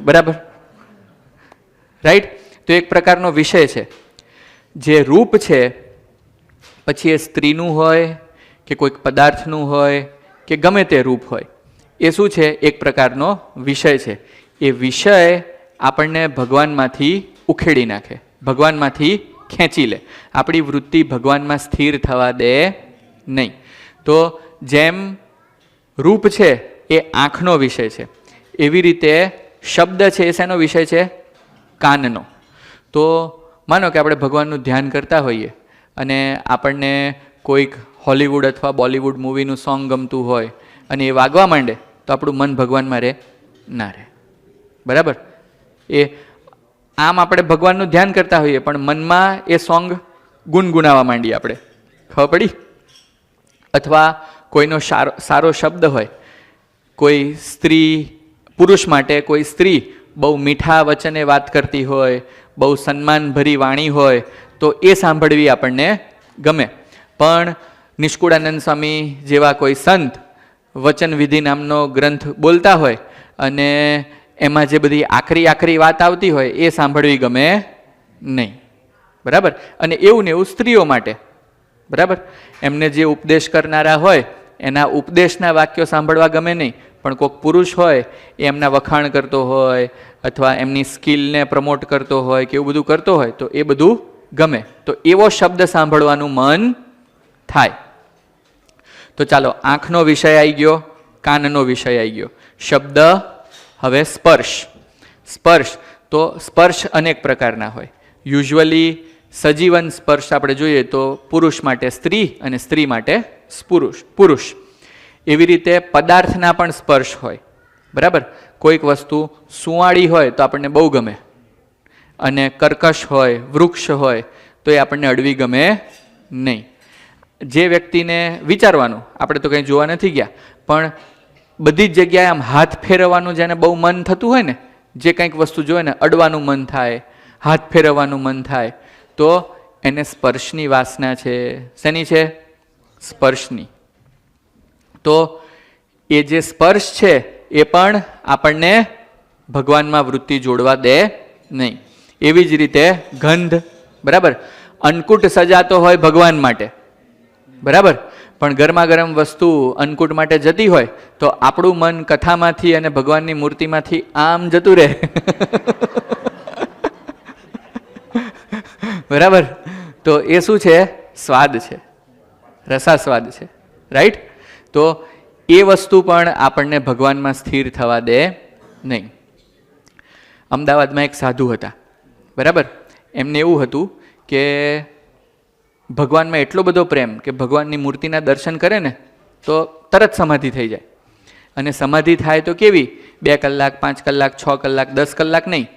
બરાબર? રાઈટ? તો એક પ્રકારનો વિષય છે. જે રૂપ છે, પછી એ સ્ત્રીનું હોય કે કોઈક પદાર્થનું હોય કે ગમે તે રૂપ હોય, એ શું છે? એક પ્રકારનો વિષય છે. એ વિષય આપણને ભગવાનમાંથી ઉખેડી નાખે, ભગવાનમાંથી ખેંચી લે, આપણી વૃત્તિ ભગવાનમાં સ્થિર થવા દે નહીં. તો જેમ રૂપ છે એ આંખનો વિષય છે, એવી રીતે શબ્દ છે એ શેનો વિષય છે? કાનનો. તો માનો કે આપણે ભગવાનનું ધ્યાન કરતા હોઈએ અને આપણને કોઈક હોલિવૂડ અથવા બોલિવૂડ મૂવીનું સોંગ ગમતું હોય અને એ વાગવા માંડે તો આપણું મન ભગવાનમાં રહે? ના રહે. બરાબર? એ આમ આપણે ભગવાનનું ધ્યાન કરતા હોઈએ પણ મનમાં એ સોંગ ગુનગુનાવા માંડીએ આપણે. ખબર પડી? અથવા કોઈનો સારો શબ્દ હોય, કોઈ સ્ત્રી, પુરુષ માટે કોઈ સ્ત્રી બહુ મીઠા વચને વાત કરતી હોય, બહુ સન્માનભરી વાણી હોય, તો એ સાંભળવી આપણને ગમે. પણ નિષ્કુળાનંદ સ્વામી જેવા કોઈ સંત વચન વિધિ નામનો ગ્રંથ બોલતા હોય અને એમાં જે બધી આખરી વાત આવતી હોય એ સાંભળવી ગમે નહીં. બરાબર? અને એવું ને એવું સ્ત્રીઓ માટે. બરાબર? એમને જે ઉપદેશ કરનારા હોય એના ઉપદેશના વાક્યો સાંભળવા ગમે નહીં, પણ કોઈક પુરુષ હોય એ એમના વખાણ કરતો હોય અથવા એમની સ્કિલને પ્રમોટ કરતો હોય કે એવું બધું કરતો હોય તો એ બધું ગમે. તો એવો શબ્દ સાંભળવાનું મન થાય. તો ચાલો, આંખનો વિષય આવી ગયો, કાનનો વિષય આવી ગયો, શબ્દ. હવે સ્પર્શ. સ્પર્શ તો સ્પર્શ અનેક પ્રકારના હોય. યુઝ્યુઅલી સજીવન સ્પર્શ આપણે જોઈએ તો પુરુષ માટે સ્ત્રી અને સ્ત્રી માટે પુરુષ. એવી રીતે પદાર્થના પણ સ્પર્શ હોય. બરાબર? કોઈક વસ્તુ સુંવાળી હોય તો આપણને બહુ ગમે, અને કર્કશ હોય, વૃક્ષ હોય તો એ આપણને અડવી ગમે નહીં. જે વ્યક્તિને વિચારવાનું, આપણે તો કંઈ જોવા નથી ગયા, પણ બધી જ જગ્યાએ આમ હાથ ફેરવવાનું જેને બહુ મન થતું હોય ને, જે કંઈક વસ્તુ જોવે ને અડવાનું મન થાય, હાથ ફેરવવાનું મન થાય, તો એને સ્પર્શની વાસના છે. શેની છે? સ્પર્શની. તો એ જે સ્પર્શ છે એ પણ આપણને ભગવાનમાં વૃત્તિ જોડવા દે નહીં. એવી જ રીતે ગંધ. બરાબર? અન્નકૂટ સજાતો હોય ભગવાન માટે, બરાબર, પણ ગરમા ગરમ વસ્તુ અન્નકૂટ માટે જતી હોય તો આપણું મન કથામાંથી અને ભગવાનની મૂર્તિમાંથી આમ જતું રહે. બરાબર? તો એ શું છે? સ્વાદ છે, રસાસ્વાદ છે. રાઈટ? તો એ વસ્તુ પણ આપણને ભગવાનમાં સ્થિર થવા દે નહીં. અમદાવાદમાં એક સાધુ હતા. બરાબર? એમને એવું હતું કે ભગવાનમાં એટલો બધો પ્રેમ કે ભગવાનની મૂર્તિના દર્શન કરે ને તો તરત સમાધિ થઈ જાય. અને સમાધિ થાય તો કેવી? 2 કલાક, 5 કલાક, 6 કલાક, 10 કલાક નહીં,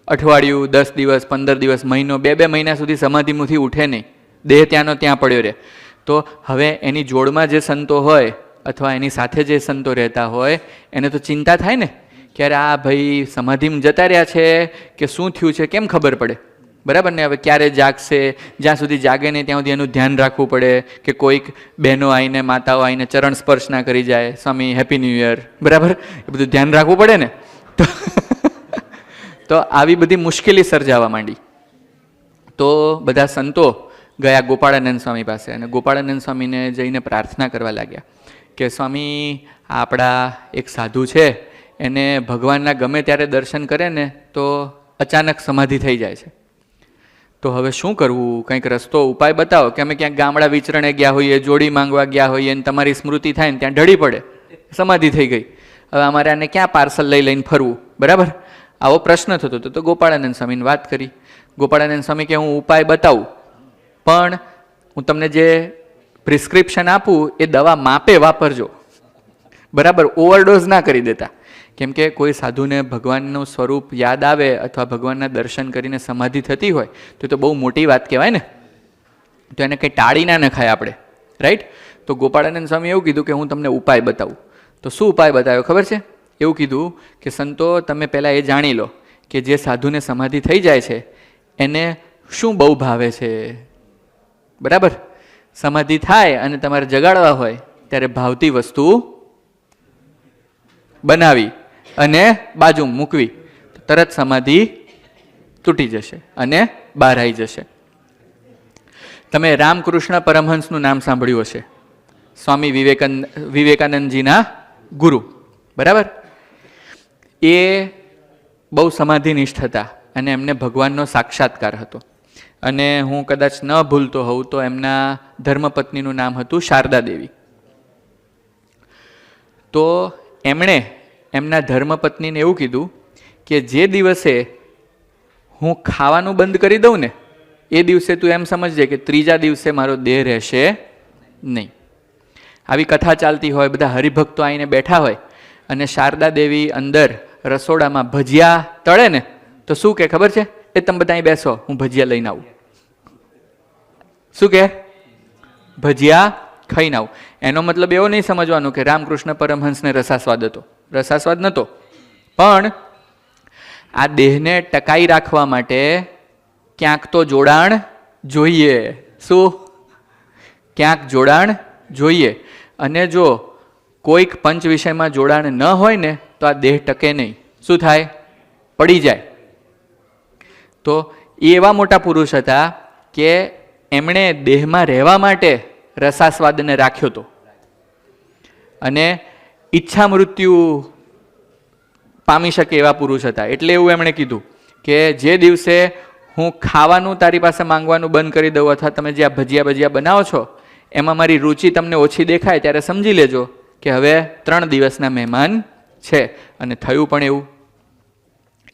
અઠવાડિયું, 10 દિવસ, 15 દિવસ, મહિનો, 2 મહિના સુધી સમાધિમાંથી ઉઠે નહીં, દેહ ત્યાંનો ત્યાં પડ્યો રહે. તો હવે એની જોડમાં જે સંતો હોય અથવા એની સાથે જે સંતો રહેતા હોય એને તો ચિંતા થાય ને, ક્યારે આ ભાઈ સમાધિમાં જતા રહ્યા છે કે શું થયું છે, કેમ ખબર પડે? બરાબર ને? હવે ક્યારે જાગશે? જ્યાં સુધી જાગે નહીં ત્યાં સુધી એનું ધ્યાન રાખવું પડે કે કોઈક બહેનો આવીને, માતાઓ આવીને ચરણ સ્પર્શ ના કરી જાય, સ્વામી હેપી ન્યૂ યર. બરાબર? એ બધું ધ્યાન રાખવું પડે ને. તો આવી બધી મુશ્કેલી સર્જાવા માંડી. તો બધા સંતો ગયા ગોપાળાનંદ સ્વામી પાસે અને ગોપાળાનંદ સ્વામીને જઈને પ્રાર્થના કરવા લાગ્યા કે સ્વામી આપણા એક સાધુ છે, એને ભગવાનના ગમે ત્યારે દર્શન કરે ને તો અચાનક સમાધિ થઈ જાય છે, તો હવે શું કરવું? કંઈક રસ્તો ઉપાય બતાવો કે અમે ક્યાંક ગામડા વિચરણે ગયા હોઈએ, જોડી માંગવા ગયા હોઈએ અને તમારી સ્મૃતિ થાય ને ત્યાં ઢળી પડે, સમાધિ થઈ ગઈ, હવે અમારે આને ક્યાં પાર્સલ લઈને ફરવું? બરાબર, આવો પ્રશ્ન થતો હતો. તો ગોપાળાનંદ સ્વામીને વાત કરી. ગોપાળાનંદ સ્વામી કે હું ઉપાય બતાવું, પણ હું તમને જે પ્રિસ્ક્રિપ્શન આપું એ દવા માપે વાપરજો, બરાબર, ઓવરડોઝ ના કરી દેતા. કેમ કે કોઈ સાધુને ભગવાનનું સ્વરૂપ યાદ આવે અથવા ભગવાનના દર્શન કરીને સમાધિ થતી હોય તો એ તો બહુ મોટી વાત કહેવાય ને, તો એને કંઈ ટાળી ના નખાય આપણે, રાઈટ? તો ગોપાળાનંદ સ્વામી એવું કીધું કે હું તમને ઉપાય બતાવું. તો શું ઉપાય બતાવ્યો ખબર છે? એવું કીધું કે સંતો તમે પહેલાં એ જાણી લો કે જે સાધુને સમાધિ થઈ જાય છે એને શું બહુ ભાવે છે, બરાબર? સમાધિ થાય અને તમારે જગાડવા હોય ત્યારે ભાવતી વસ્તુ બનાવી અને બાજુ મૂકવી, તરત સમાધિ તૂટી જશે અને બહાર આવી જશે. તમે રામકૃષ્ણ પરમહંસનું નામ સાંભળ્યું હશે, સ્વામી વિવેકાનંદજીના ગુરુ, બરાબર? એ બહુ સમાધિનિષ્ઠ હતા અને એમને ભગવાનનો સાક્ષાત્કાર હતો. અને હું કદાચ ન ભૂલતો હોઉં તો એમના ધર્મપત્નીનું નામ હતું શારદા દેવી. તો એમણે એમના ધર્મપત્નીને એવું કીધું કે જે દિવસે હું ખાવાનું બંધ કરી દઉં ને એ દિવસે તું એમ સમજજે કે ત્રીજા દિવસે મારો દેહ રહેશે નહીં. આવી કથા ચાલતી હોય, બધા હરિભક્તો આવીને બેઠા હોય અને શારદા દેવી અંદર રસોડામાં ભજીયા તળે ને તો શું કે ખબર છે? એ તમે બધા અહીં બેસો, હું ભજીયા લઈને આવું. શું કે? ભજીયા ખાઈને આવું. એનો મતલબ એવો નહીં સમજવાનો કે રામકૃષ્ણ પરમહંસને રસાસ્વાદ હતો, રસાસ્વાદ નહોતો, પણ આ દેહને ટકાઈ રાખવા માટે ક્યાંક તો જોડાણ જોઈએ. શું? ક્યાંક જોડાણ જોઈએ. અને જો કોઈક પંચ વિષયમાં જોડાણ ન હોય ને તો આ દેહ ટકે નહીં. શું થાય? પડી જાય. તો એ એવા મોટા પુરુષ હતા કે એમણે દેહમાં રહેવા માટે રસાસ્વાદને રાખ્યો હતો અને ઈચ્છા મૃત્યુ પામી શકે એવા પુરુષ હતા. એટલે એવું એમણે કીધું કે જે દિવસે હું ખાવાનું તારી પાસે માંગવાનું બંધ કરી દઉં અથવા તમે જે આ ભજીયા બનાવો છો એમાં મારી રુચિ તમને ઓછી દેખાય ત્યારે સમજી લેજો કે હવે 3 દિવસના મહેમાન છે. અને થયું પણ એવું.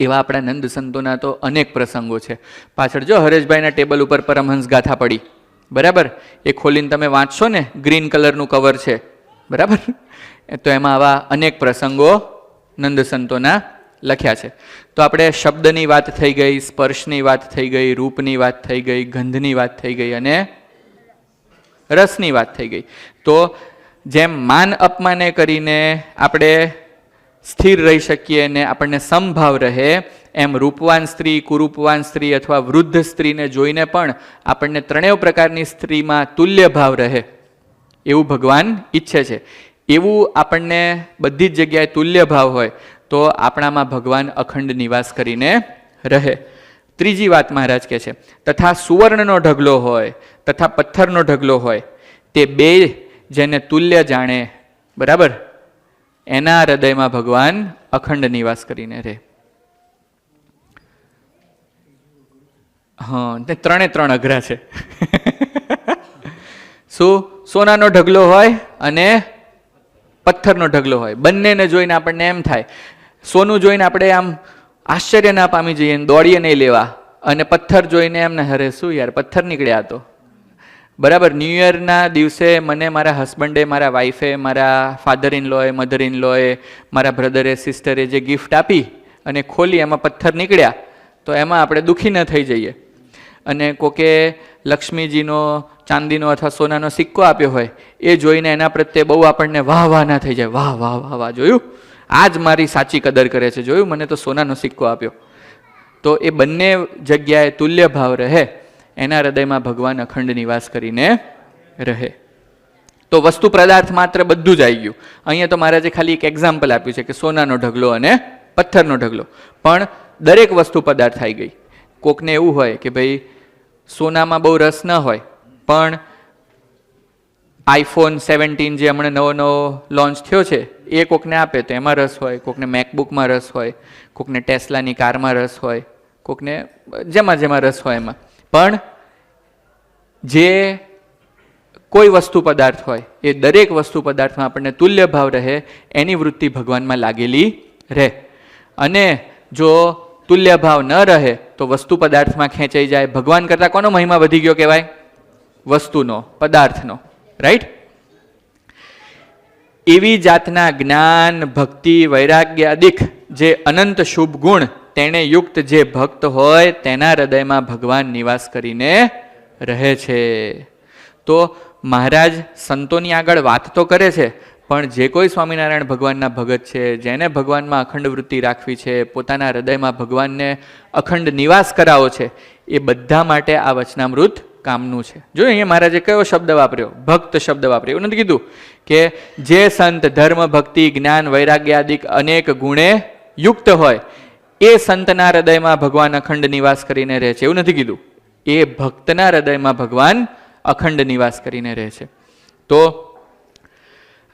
એવા આપણા નંદ સંતોના તો અનેક પ્રસંગો છે. પાછળ જો હરેશભાઈના ટેબલ ઉપર પરમહંસ ગાથા પડી, બરાબર? એ ખોલીને તમે વાંચશો ને, ગ્રીન કલરનું કવર છે, બરાબર? તો એમાં આવા અનેક પ્રસંગો નંદ સંતોના લખ્યા છે. તો આપણે શબ્દની વાત થઈ ગઈ, સ્પર્શની વાત થઈ ગઈ, રૂપની વાત થઈ ગઈ, ગંધની વાત થઈ ગઈ અને રસની વાત થઈ ગઈ. તો જેમ માન અપમાને કરીને આપણે સ્થિર રહી શકીએ ને આપણને સમભાવ રહે, એમ રૂપવાન સ્ત્રી, કુરૂપવાન સ્ત્રી અથવા વૃદ્ધ સ્ત્રીને જોઈને પણ આપણને 3 પ્રકારની સ્ત્રીમાં તુલ્ય ભાવ રહે એવું ભગવાન ઈચ્છે છે. એવું આપણને બધી જ જગ્યાએ તુલ્ય ભાવ હોય તો આપણામાં ભગવાન અખંડ નિવાસ કરીને રહે. ત્રીજી વાત મહારાજ કહે છે, તથા સુવર્ણનો ઢગલો હોય તથા પથ્થરનો ઢગલો હોય તે બે જેને તુલ્ય જાણે, બરાબર, એના હૃદયમાં ભગવાન અખંડ નિવાસ કરીને રહે. હા, તે 3 અઘરા છે. શું? સોનાનો ઢગલો હોય અને પથ્થરનો ઢગલો હોય. બંનેને જોઈને આપણને એમ થાય, સોનું જોઈને આપણે આમ આશ્ચર્ય ના પામી જઈએ, દોડીએ નહીં લેવા, અને પથ્થર જોઈને એમ ને અરે શું યાર પથ્થર નીકળ્યા તો, બરાબર. ન્યૂ યરના દિવસે મને મારા હસબન્ડે, મારા વાઈફે, મારા ફાધર ઇન લોએ, મધર ઇન લોએ, મારા બ્રધરે, સિસ્ટરે જે ગિફ્ટ આપી અને ખોલી એમાં પથ્થર નીકળ્યા તો એમાં આપણે દુઃખી ન થઈ જઈએ. અને કોકે લક્ષ્મીજીનો ચાંદીનો અથવા સોનાનો સિક્કો આપ્યો હોય એ જોઈને એના પ્રત્યે બહુ આપણને વાહ વાહ ના થઈ જાય, વાહ વાહ વાહ વાહ, જોયું, આ જ મારી સાચી કદર કરે છે, જોયું, મને તો સોનાનો સિક્કો આપ્યો. તો એ બંને જગ્યાએ તુલ્ય ભાવ રહે, એના હૃદયમાં ભગવાન અખંડ નિવાસ કરીને રહે. તો વસ્તુ પદાર્થ માત્ર બધું જ આવી ગયું. અહીંયા તો મહારાજે ખાલી એક એક્ઝામ્પલ આપ્યું છે કે સોનાનો ઢગલો અને પથ્થરનો ઢગલો, પણ દરેક વસ્તુ પદાર્થ આવી ગઈ. કોકને એવું હોય કે ભાઈ સોનામાં બહુ રસ ન હોય, પણ iPhone 17 જે હમણાં નવો નવો લોન્ચ થયો છે એ કોકને આપે તો એમાં રસ હોય, કોકને મેકબુકમાં રસ હોય, કોકને ટેસ્લાની કારમાં રસ હોય, કોકને જેમાં રસ હોય એમાં. પણ જે કોઈ વસ્તુ પદાર્થ હોય એ દરેક વસ્તુ પદાર્થમાં આપણને તુલ્ય ભાવ રહે એની વૃત્તિ ભગવાનમાં લાગેલી રહે. અને જો તુલ્ય ભાવ ન રહે તો વસ્તુ પદાર્થમાં ખેંચાઈ જાય. ભગવાન કરતાં કોનો મહિમા વધી ગયો કહેવાય? વસ્તુનો, પદાર્થનો. રાઈટ? એવી જાતના જ્ઞાન, ભક્તિ, વૈરાગ્ય આદિક જે અનંત શુભ ગુણ તેને યુક્ત જે ભક્ત હોય તેના હૃદયમાં ભગવાન નિવાસ કરીને રહે છે. તો મહારાજ સંતોની આગળ વાત તો કરે છે, પણ જે કોઈ સ્વામિનારાયણ ભગવાનના ભગત છે, જેને ભગવાનમાં અખંડ વૃત્તિ રાખવી છે, પોતાના હૃદયમાં ભગવાનને અખંડ નિવાસ કરાવો છે, એ બધા માટે આ વચનામૃત કામનું છે. જો અહીંયા મહારાજે કયો શબ્દ વાપર્યો? ભક્ત શબ્દ વાપર્યો. એવું નથી કીધું કે જે સંત ધર્મ, ભક્તિ, જ્ઞાન, વૈરાગ્ય આદિક અનેક ગુણે યુક્ત હોય એ સંતના હૃદયમાં ભગવાન અખંડ નિવાસ કરીને રહે છે. એવું નથી કીધું. એ ભક્તના હૃદયમાં ભગવાન અખંડ નિવાસ કરીને રહે છે. તો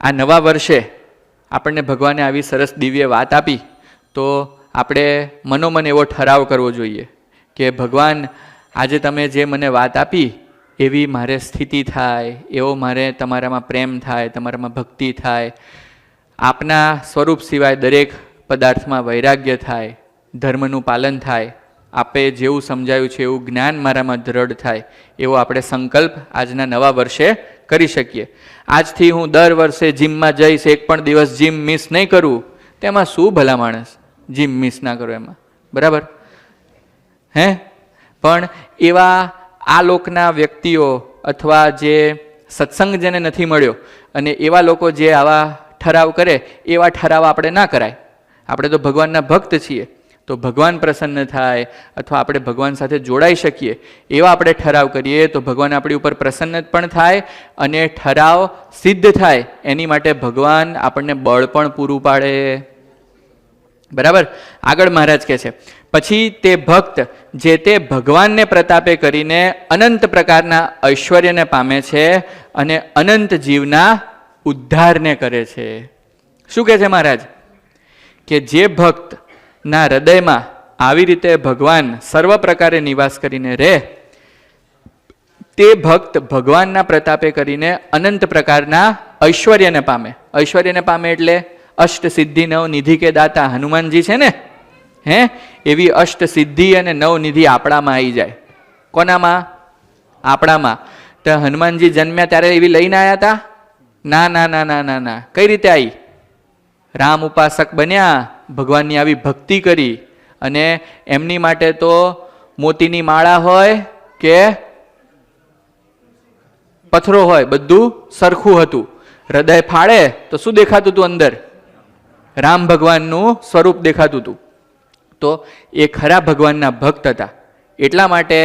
આ નવા વર્ષે આપણને ભગવાને આવી સરસ દિવ્ય વાત આપી, તો આપણે મનોમન એવો ઠરાવ કરવો જોઈએ કે ભગવાન આજે તમે જે મને વાત આપી એવી મારે સ્થિતિ થાય, એવો મારે તમારામાં પ્રેમ થાય, તમારામાં ભક્તિ થાય, આપના સ્વરૂપ સિવાય દરેક પદાર્થમાં વૈરાગ્ય થાય, ધર્મનું પાલન થાય, આપે જેવું સમજાયું છે એવું જ્ઞાન મારામાં દ્રઢ થાય, એવો આપણે સંકલ્પ આજના નવા વર્ષે કરી શકીએ. આજથી હું દર વર્ષે જીમમાં જઈશ, એક પણ દિવસ જીમ મિસ નહીં કરું, તેમાં શું ભલા માણસ જીમ મિસ ના કરો એમાં? બરાબર હે? પણ એવા આ લોકના વ્યક્તિઓ અથવા જે સત્સંગ જેને નથી મળ્યો અને એવા લોકો જે આવા ઠરાવ કરે, એવા ઠરાવ આપણે ના કરાય. આપણે તો ભગવાનના ભક્ત છીએ, તો ભગવાન પ્રસન્ન થાય અથવા આપણે ભગવાન સાથે જોડાઈ શકીએ એવા આપણે ઠરાવ કરીએ તો ભગવાન આપણી ઉપર પ્રસન્ન પણ થાય અને ઠરાવ સિદ્ધ થાય એની માટે ભગવાન આપણને બળ પણ પૂરું પાડે. બરાબર? આગળ મહારાજ કહે છે, પછી તે ભક્ત જે તે ભગવાનને પ્રતાપે કરીને અનંત પ્રકારના ઐશ્વર્યને પામે છે અને અનંત જીવના ઉદ્ધારને કરે છે. શું કહે છે મહારાજ? કે જે ભક્ત ના હૃદયમાં આવી રીતે ભગવાન સર્વ પ્રકારે નિવાસ કરીને રહે, તે ભક્ત ભગવાનના પ્રતાપે કરીને અનંત પ્રકારના ઐશ્વર્યને પામે. ઐશ્વર્યને પામે એટલે અષ્ટ સિદ્ધિ નવ નિધિ કે દાતા હનુમાનજી છે ને, હે? એવી અષ્ટ સિદ્ધિ અને નવ નિધિ આપણામાં આવી જાય. કોનામાં? આપણામાં. તો હનુમાનજી જન્મ્યા ત્યારે એવી લઈને આવ્યા હતા? ના ના ના ના ના ના. કઈ રીતે આવી? રામ ઉપાસક બન્યા, ભગવાનની આવી ભક્તિ કરી, અને એમની માટે તો મોતીની માળા હોય કે પથ્થરો હોય, બધું સરખું હતું. હૃદય ફાળે તો શું દેખાતું હતું અંદર? રામ ભગવાનનું સ્વરૂપ દેખાતું હતું. તો એ ખરા ભગવાનના ભક્ત હતા, એટલા માટે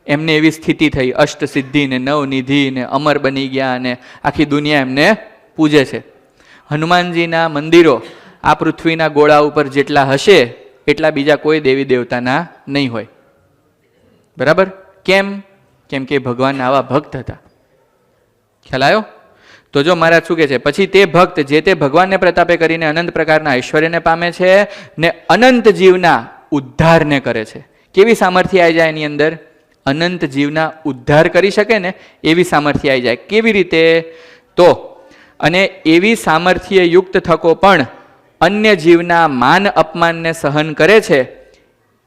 એમને એવી સ્થિતિ થઈ, અષ્ટ સિદ્ધિ ને નવ નિધિ ને અમર બની ગયા અને આખી દુનિયા એમને પૂજે છે. હનુમાનજીના મંદિરો આ પૃથ્વીના ગોળા ઉપર જેટલા હશે એટલા બીજા કોઈ દેવી દેવતાના નહીં હોય. બરાબર? કેમ? કેમ કે ભગવાન આવા ભક્ત હતા. ખ્યાલ આવ્યો? તો જો મહારાજ શું કહે છે, પછી તે ભક્ત જે તે ભગવાનને પ્રતાપે કરીને અનંત પ્રકારના ઐશ્વર્યને પામે છે ને અનંત જીવના ઉદ્ધારને કરે છે. કેવી સામર્થ્ય આવી જાય એની અંદર? અનંત જીવના ઉદ્ધાર કરી શકે ને એવી સામર્થ્ય આવી જાય. કેવી રીતે? તો અને એવી સામર્થ્ય યુક્ત થકો પણ અન્ય જીવના માન અપમાનને સહન કરે છે,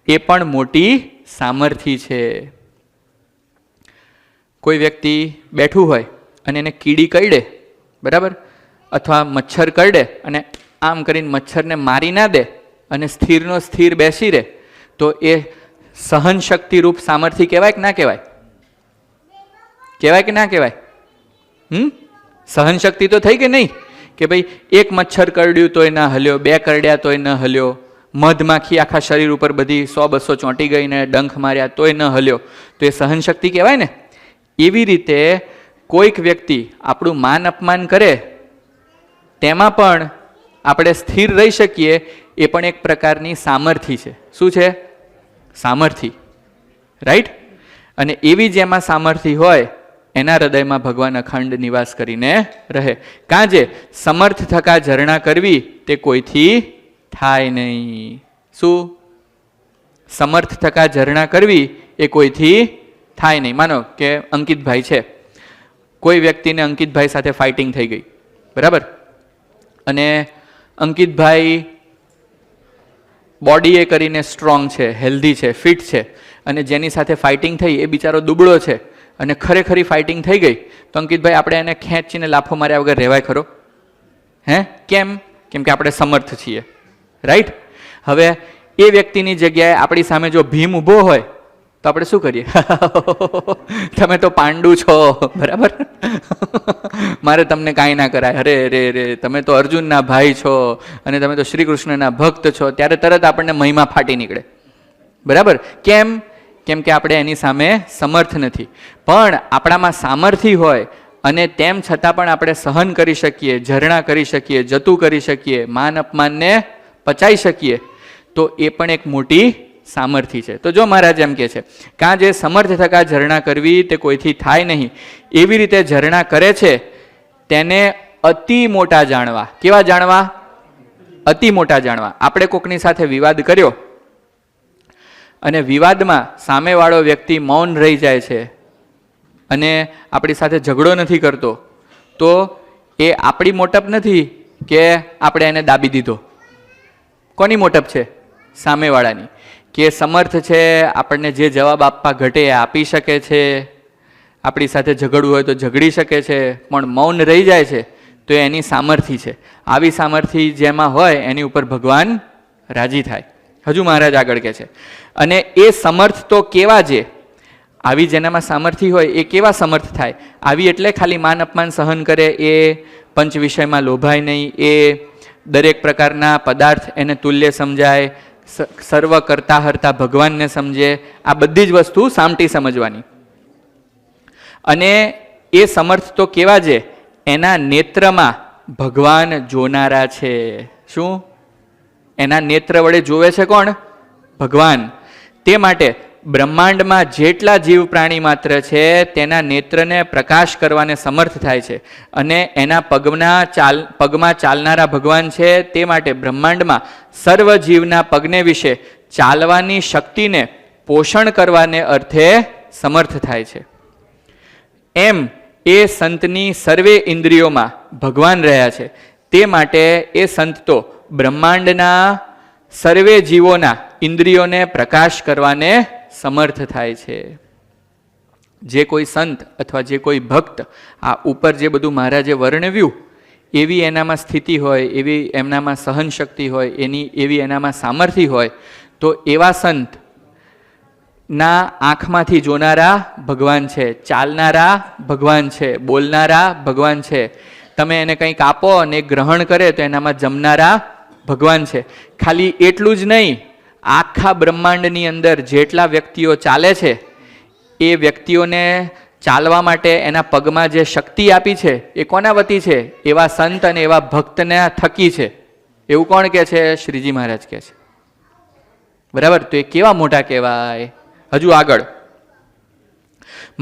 એ પણ મોટી સામર્થ્ય છે. કોઈ વ્યક્તિ બેઠું હોય અને એને કીડી કરડે, બરાબર, અથવા મચ્છર કરડે અને આમ કરીને મચ્છરને મારી ના દે અને સ્થિરનો સ્થિર બેસી રહે, તો એ સહન શક્તિ રૂપ સામર્થ્ય કહેવાય કે ના કહેવાય? કહેવાય કે ના કહેવાય? સહન શક્તિ તો થઈ કે નહીં? કે ભાઈ એક મચ્છર કરડ્યું તોય ના હલ્યો, બે કરડ્યા તોય ન હલ્યો, મધમાખી આખા શરીર ઉપર બધી 100-200 ચોંટી ગઈ ને ડંખ માર્યા તોય ન હલ્યો, તો એ સહન શક્તિ કહેવાય ને? એવી રીતે કોઈક વ્યક્તિ આપણું માન અપમાન કરે તેમાં પણ આપણે સ્થિર રહી શકીએ, એ પણ એક પ્રકારની સામર્થ્ય છે. શું છે? સામર્થ્ય. રાઈટ? અને એવી જેમાં સામર્થ્ય હોય એના હૃદયમાં ભગવાન અખંડ નિવાસ કરીને રહે. કાંજે સમર્થ થકા ઝરણા કરવી તે કોઈથી થાય નહીં. શું? સમર્થ થકા ઝરણા કરવી એ કોઈથી થાય નહીં. માનો કે અંકિતભાઈ છે, કોઈ વ્યક્તિને અંકિતભાઈ સાથે ફાઇટિંગ થઈ ગઈ, બરાબર, અને અંકિતભાઈ બોડી એ કરીને સ્ટ્રોંગ છે, હેલ્ધી છે, ફિટ છે, અને જેની સાથે ફાઇટિંગ થઈ એ બિચારો દુબળો છે અને ખરેખરી ફાઇટિંગ થઈ ગઈ, તો અંકિતભાઈ આપણે એને ખેંચીને લાફો માર્યા વગર રહેવાય ખરો? હે? કેમ? કેમ કે આપણે સમર્થ છીએ, રાઈટ? હવે એ વ્યક્તિની જગ્યાએ આપણી સામે જો ભીમ ઊભો હોય તો આપણે શું કરીએ? તમે તો પાંડુ છો, બરાબર, મારે તમને કાંઈ ના કરાય, અરે રે રે, તમે તો અર્જુનના ભાઈ છો અને તમે તો શ્રી કૃષ્ણના ભક્ત છો, ત્યારે તરત આપણને મહિમા ફાટી નીકળે, બરાબર. કેમ? કેમ કે આપણે એની સામે સમર્થ નથી. પણ આપણામાં સામર્થ્ય હોય અને તેમ છતાં પણ આપણે સહન કરી શકીએ, ઝરણા કરી શકીએ, જતું કરી શકીએ, માન અપમાનને પચાવી શકીએ, તો એ પણ એક મોટી સામર્થ્ય છે. તો જો મહારાજ એમ કે છે, કાં જે સમર્થ થકા ઝરણા કરવી તે કોઈથી થાય નહીં, એવી રીતે ઝરણા કરે છે તેને અતિ મોટા જાણવા. કેવા જાણવા? અતિ મોટા જાણવા. આપણે કોકની સાથે વિવાદ કર્યો અને વિવાદમાં સામેવાળો વ્યક્તિ મૌન રહી જાય છે અને આપણી સાથે ઝઘડો નથી કરતો, તો એ આપણી મોટપ નથી કે આપણે એને દાબી દીધો. કોની મોટપ છે? સામેવાળાની. કે સમર્થ છે, આપણને જે જવાબ આપવા ઘટે એ આપી શકે છે, આપણી સાથે ઝઘડવું હોય તો ઝઘડી શકે છે, પણ મૌન રહી જાય છે તો એની સામર્થ્ય છે. આવી સામર્થ્ય જેમાં હોય એની ઉપર ભગવાન રાજી થાય. હજુ મહારાજ આગળ કહે છે, અને એ સમર્થ તો કેવા છે? આવી જેનામાં સામર્થ્ય હોય એ કેવા સમર્થ થાય? આવી એટલે ખાલી માન અપમાન સહન કરે, એ પંચ વિષયમાં લોભાય નહીં, એ દરેક પ્રકારના પદાર્થ એને તુલ્ય સમજાય, સર્વ કરતા હરતા ભગવાનને સમજે, આ બધી જ વસ્તુ સામટી સમજવાની. અને એ સમર્થ તો કેવા છે? એના નેત્રમાં ભગવાન જોનારા છે. શું? એના નેત્ર વડે જોવે છે કોણ? ભગવાન. તે માટે બ્રહ્માંડમાં જેટલા જીવ પ્રાણી માત્ર છે તેના નેત્રને પ્રકાશ કરવાને સમર્થ થાય છે, અને એના પગમાં ચાલનારા ભગવાન છે. તે માટે બ્રહ્માંડમાં સર્વ જીવના પગને વિશે ચાલવાની શક્તિને પોષણ કરવાને અર્થે સમર્થ થાય છે. એમ એ સંતની સર્વે ઇન્દ્રિયોમાં ભગવાન રહ્યા છે. તે માટે એ સંત તો બ્રહ્માંડના સર્વે જીવોના ઇન્દ્રિયોને પ્રકાશ કરવાને સમર્થ થાય છે. જે કોઈ સંત અથવા જે કોઈ ભક્ત આ ઉપર જે બધું મહારાજે વર્ણવ્યું એવી એનામાં સ્થિતિ હોય, એવી એમનામાં સહન શક્તિ હોય, એવી એનામાં સામર્થ્ય હોય, તો એવા સંત ના આંખમાંથી જોનારા ભગવાન છે, ચાલનારા ભગવાન છે, બોલનારા ભગવાન છે. તમે એને કંઈક આપો અને ગ્રહણ કરે તો એનામાં જમનારા ભગવાન છે. ખાલી એટલું જ નહીં, આખા બ્રહ્માંડની અંદર જેટલા વ્યક્તિઓ ચાલે છે એ વ્યક્તિઓને ચાલવા માટે એના પગમાં જે શક્તિ આપી છે એ કોના વતી છે? એવા સંત અને એવા ભક્તને થકી છે. એવું કોણ કહે છે? શ્રીજી મહારાજ કહે છે, બરાબર. તો એ કેવા મોટા કહેવાય? હજુ આગળ,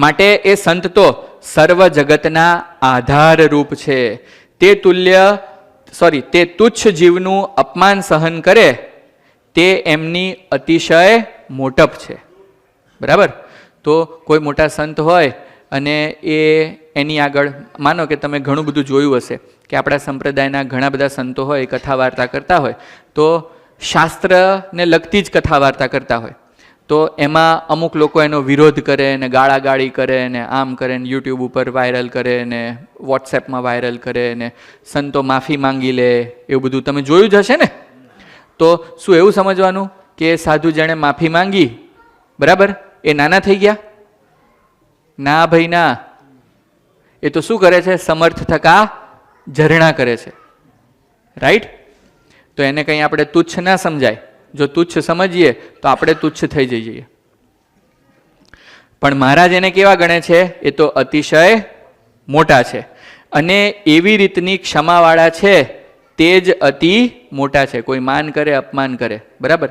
માટે એ સંત તો સર્વ જગતના આધાર રૂપ છે. તે તુચ્છ જીવનું અપમાન સહન કરે તે એમની અતિશય મોટપ છે, બરાબર. તો કોઈ મોટા સંત હોય અને એની આગળ માનો કે તમે ઘણું બધું જોયું હશે કે આપણા સંપ્રદાયના ઘણા બધા સંતો હોય, કથા વાર્તા કરતા હોય, તો શાસ્ત્રને લગતી જ કથા વાર્તા કરતા હોય, તો એમાં અમુક લોકો એનો વિરોધ કરે ને ગાળાગાળી કરે ને આમ કરે ને યુટ્યુબ ઉપર વાયરલ કરે ને વોટ્સએપમાં વાયરલ કરે ને સંતો માફી માંગી લે, એવું બધું તમે જોયું જ હશે ને. તો શું એવું સમજવાનું કે સાધુ જેણે માફી માંગી, બરાબર, એ નાના થઈ ગયા? ના ભાઈ ના. એ તો શું કરે છે? સમર્થ થકા ઝરણા કરે છે, રાઈટ. તો એને કંઈ આપણે તુચ્છ ના સમજાય. જો તુચ્છ સમજીએ તો આપણે તુચ્છ થઈ જઈએ. પણ મહારાજ એને કેવા ગણે છે? એ તો અતિશય મોટા છે, અને એવી રીતની ક્ષમાવાળા છે તે જ અતિ મોટા છે. કોઈ માન કરે, અપમાન કરે, બરાબર,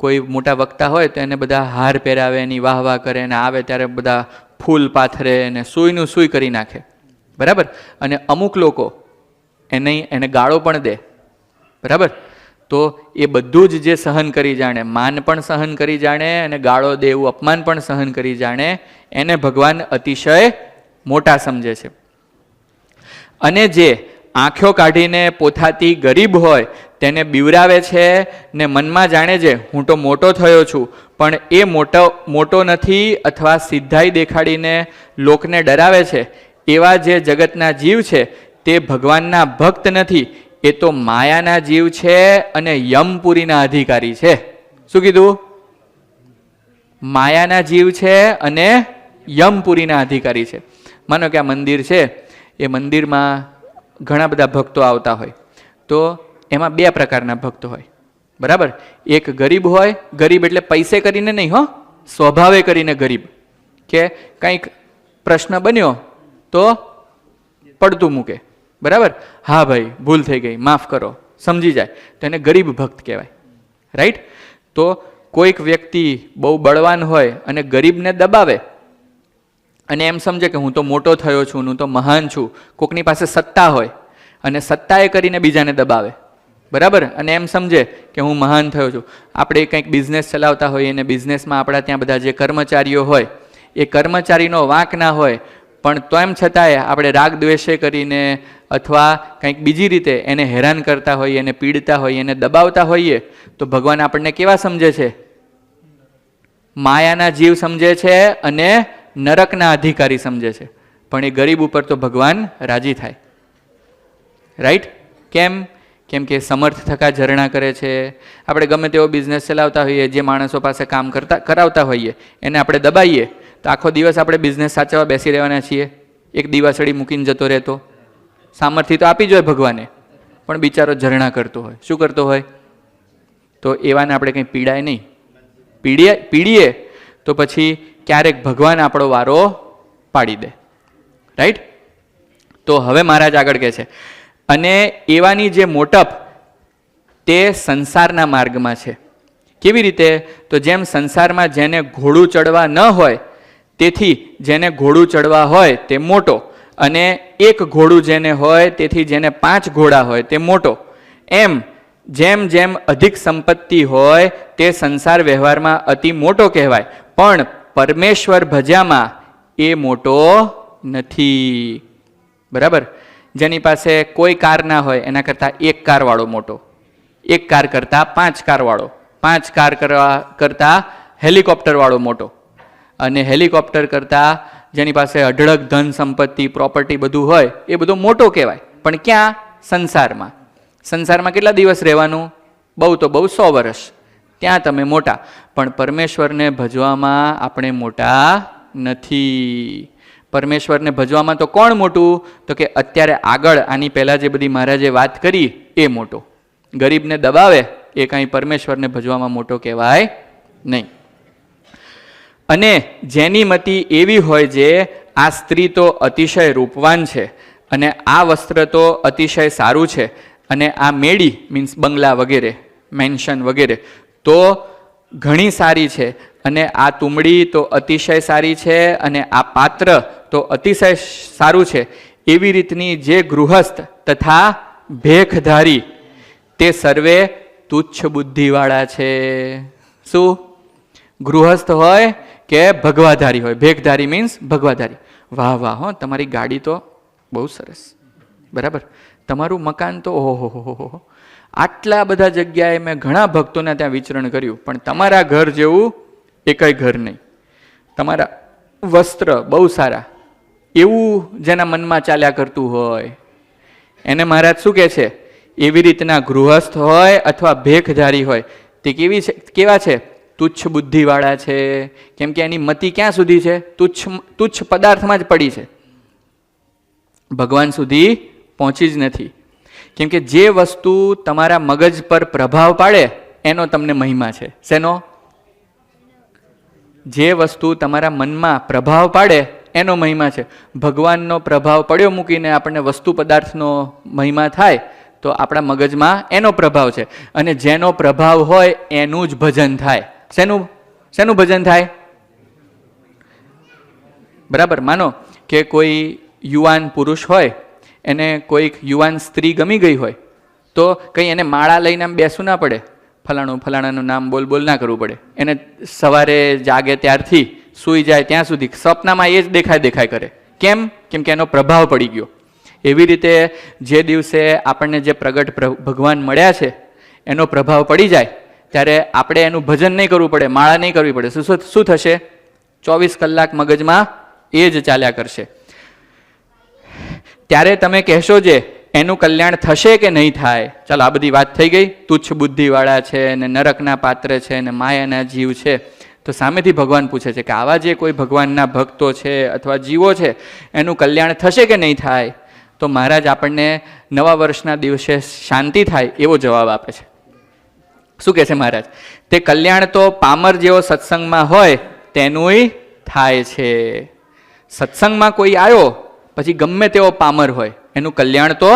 કોઈ મોટા વક્તા હોય તો એને બધા હાર પહેરાવે, એની વાહ વાહ કરે, અને આવે ત્યારે બધા ફૂલ પાથરે અને સૂઈનું સૂઈ કરી નાખે, બરાબર. અને અમુક લોકો એને ગાળો પણ દે, બરાબર. તો એ બધું જ જે સહન કરી જાણે, માન પણ સહન કરી જાણે અને ગાળો દે એવું અપમાન પણ સહન કરી જાણે, એને ભગવાન અતિશય મોટા સમજે છે. અને જે આંખો કાઢીને પોતાથી ગરીબ હોય તેને બીવરાવે છે ને મનમાં જાણે છે હું તો મોટો થયો છું, પણ એ મોટો નથી અથવા સિદ્ધાઈ દેખાડીને લોકને ડરાવે છે, એવા જે જગતના જીવ છે તે ભગવાનના ભક્ત નથી, એ તો માયાના જીવ છે અને યમપુરીના અધિકારી છે. શું કીધું? માયાના જીવ છે અને યમપુરીના અધિકારી છે. માનો કે આ મંદિર છે, એ મંદિરમાં ઘણા બધા ભક્તો આવતા હોય, તો એમાં બે પ્રકારના ભક્તો હોય, બરાબર. એક ગરીબ હોય, ગરીબ એટલે પૈસે કરીને નહીં, હો, સ્વભાવે કરીને ગરીબ, કે કંઈક પ્રશ્ન બન્યો તો પડતું મૂકે, બરાબર. હા ભાઈ ભૂલ થઈ ગઈ, માફ કરો, સમજી જાય, તો એને ગરીબ ભક્ત કહેવાય, રાઈટ. તો કોઈક વ્યક્તિ બહુ બળવાન હોય અને ગરીબને દબાવે અને એમ સમજે કે હું તો મોટો થયો છું, હું તો મહાન છું. કોકની પાસે સત્તા હોય અને સત્તાએ કરીને બીજાને દબાવે, બરાબર, અને એમ સમજે કે હું મહાન થયો છું. આપણે કંઈક બિઝનેસ ચલાવતા હોઈએ અને બિઝનેસમાં આપણા ત્યાં બધા જે કર્મચારીઓ હોય, એ કર્મચારીનો વાંક ના હોય, પણ તો એમ છતાંય આપણે રાગ દ્વેષે કરીને અથવા કંઈક બીજી રીતે એને હેરાન કરતા હોઈએ, એને પીડતા હોઈએ, એને દબાવતા હોઈએ, તો ભગવાન આપણને કેવા સમજે છે? માયાના જીવ સમજે છે અને નરકના અધિકારી સમજે છે. પણ એ ગરીબ ઉપર તો ભગવાન રાજી થાય, રાઈટ. કેમ? કેમ કે સમર્થ થકા ઝરણા કરે છે. આપણે ગમે તેવો બિઝનેસ ચલાવતા હોઈએ, જે માણસો પાસે કામ કરાવતા હોઈએ, એને આપણે દબાઈએ તો આખો દિવસ આપણે બિઝનેસ સાચવવા બેસી રહેવાના છીએ. એક દિવાસળી મૂકીને જતો રહેતો. સામર્થ્ય તો આપી જોઈએ ભગવાને, પણ બિચારો ઝરણા કરતો હોય. શું કરતો હોય? તો એવાને આપણે કંઈ પીડાય નહીં. પીડીએ તો પછી ક્યારેક ભગવાન આપણો વારો પાડી દે, રાઈટ. તો હવે મહારાજ આગળ કહે છે, અને એવાની જે મોટપ તે સંસારના માર્ગમાં છે. કેવી રીતે? તો જેમ સંસારમાં જેને ઘોડું ચડવા ન હોય, તેથી જેને ઘોડું ચડવા હોય તે મોટો, અને એક ઘોડું જેને હોય તેથી જેને 5 ઘોડા હોય તે મોટો. એમ જેમ જેમ અધિક સંપત્તિ હોય તે સંસાર વ્યવહારમાં અતિ મોટો કહેવાય, પણ પરમેશ્વર ભજ્યામાં એ મોટો નથી, બરાબર. જેની પાસે કોઈ કાર ના હોય એના કરતાં 1 કાર વાળો મોટો, 1 કાર કરતાં 5 કાર વાળો, 5 કાર કરતાં હેલિકોપ્ટર વાળો મોટો, અને હેલિકોપ્ટર કરતાં જેની પાસે અઢળક ધન સંપત્તિ પ્રોપર્ટી બધું હોય એ બધો મોટો કહેવાય. પણ ક્યાં? સંસારમાં. સંસારમાં કેટલા દિવસ રહેવાનું? બહુ તો બહુ 100 વર્ષ. ત્યાં તમે મોટા. પણ પરમેશ્વરને ભજવામાં આપણે મોટા નથી. પરમેશ્વરને ભજવામાં તો કોણ મોટું? તો કે અત્યારે આગળ આની પહેલાં જે બધી મહારાજે વાત કરી એ મોટો. ગરીબને દબાવે એ કાંઈ પરમેશ્વરને ભજવામાં મોટો કહેવાય નહીં. અને જેની મતિ એવી હોય જે આ સ્ત્રી તો અતિશય રૂપવાન છે, અને આ વસ્ત્ર તો અતિશય સારું છે, અને આ મેડી મીન્સ બંગલા વગેરે, મેન્શન વગેરે તો ઘણી સારી છે, અને આ તુમડી તો અતિશય સારી છે, અને આ પાત્ર તો અતિશય સારું છે. એવી રીતની જે ગૃહસ્થ તથા ભેખધારી તે સર્વે તુચ્છ બુદ્ધિવાળા છે. શું? ગૃહસ્થ હોય કે ભગવાધારી હોય? ભેખધારી મીન્સ ભગવાધારી. વાહ વાહ, હો તમારી ગાડી તો બહુ સરસ, બરાબર. તમારું મકાન તો ઓહો, આટલા બધા જગ્યાએ મેં ઘણા ભક્તોને ત્યાં વિચરણ કર્યું, પણ તમારા ઘર જેવું એકય ઘર નહીં. તમારા વસ્ત્ર બહુ સારા, એવું જેના મનમાં ચાલ્યા કરતું હોય એને મહારાજ શું કહે છે? એવી રીતના ગૃહસ્થ હોય અથવા ભેખધારી હોય તે કેવા છે? તુચ્છ બુદ્ધિવાળા છે. કેમ કે એની મતિ ક્યાં સુધી છે? તુચ્છ પદાર્થમાં જ પડી છે, ભગવાન સુધી પહોંચી જ નથી. કેમ કે જે વસ્તુ તમારા મગજ પર પ્રભાવ પાડે એનો તમને મહિમા છે. શેનો? જે વસ્તુ તમારા મનમાં પ્રભાવ પાડે એનો મહિમા છે. ભગવાનનો પ્રભાવ પડ્યો મૂકીને આપણને વસ્તુ પદાર્થનો મહિમા થાય તો આપણા મગજમાં એનો પ્રભાવ છે. અને જેનો પ્રભાવ હોય એનું જ ભજન થાય. શેનું ભજન થાય? બરાબર. માનો કે કોઈ યુવાન પુરુષ હોય, એને કોઈક યુવાન સ્ત્રી ગમી ગઈ હોય, તો કંઈ એને માળા લઈને આમ બેસવું ના પડે, ફલાણાનું નામ બોલ ના કરવું પડે. એને સવારે જાગે ત્યારથી સૂઈ જાય ત્યાં સુધી સપનામાં એ જ દેખાય કરે. કેમ કે એનો પ્રભાવ પડી ગયો. એવી રીતે જે દિવસે આપણને જે પ્રગટ ભગવાન મળ્યા છે એનો પ્રભાવ પડી જાય ત્યારે આપણે એનું ભજન નહીં કરવું પડે, માળા નહીં કરવી પડે. શું થશે? 24 કલાક મગજમાં એ જ ચાલ્યા કરશે. ત્યારે તમે કહેશો જે એનું કલ્યાણ થશે કે નહીં થાય? ચાલો, આ બધી વાત થઈ ગઈ. તુચ્છ બુદ્ધિવાળા છે ને નરકના પાત્ર છે ને માયાના જીવ છે. તો સામેથી ભગવાન પૂછે છે કે આવા જે કોઈ ભગવાનના ભક્તો છે અથવા જીવો છે એનું કલ્યાણ થશે કે નહીં થાય? તો મહારાજ આપણને નવા વર્ષના દિવસે શાંતિ થાય એવો જવાબ આપે છે. શું કહે છે મહારાજ? તે કલ્યાણ તો પામર જેવો સત્સંગમાં હોય તેનુંય થાય છે. સત્સંગમાં કોઈ આવ્યો પછી ગમે તેવો પામર હોય એનું કલ્યાણ તો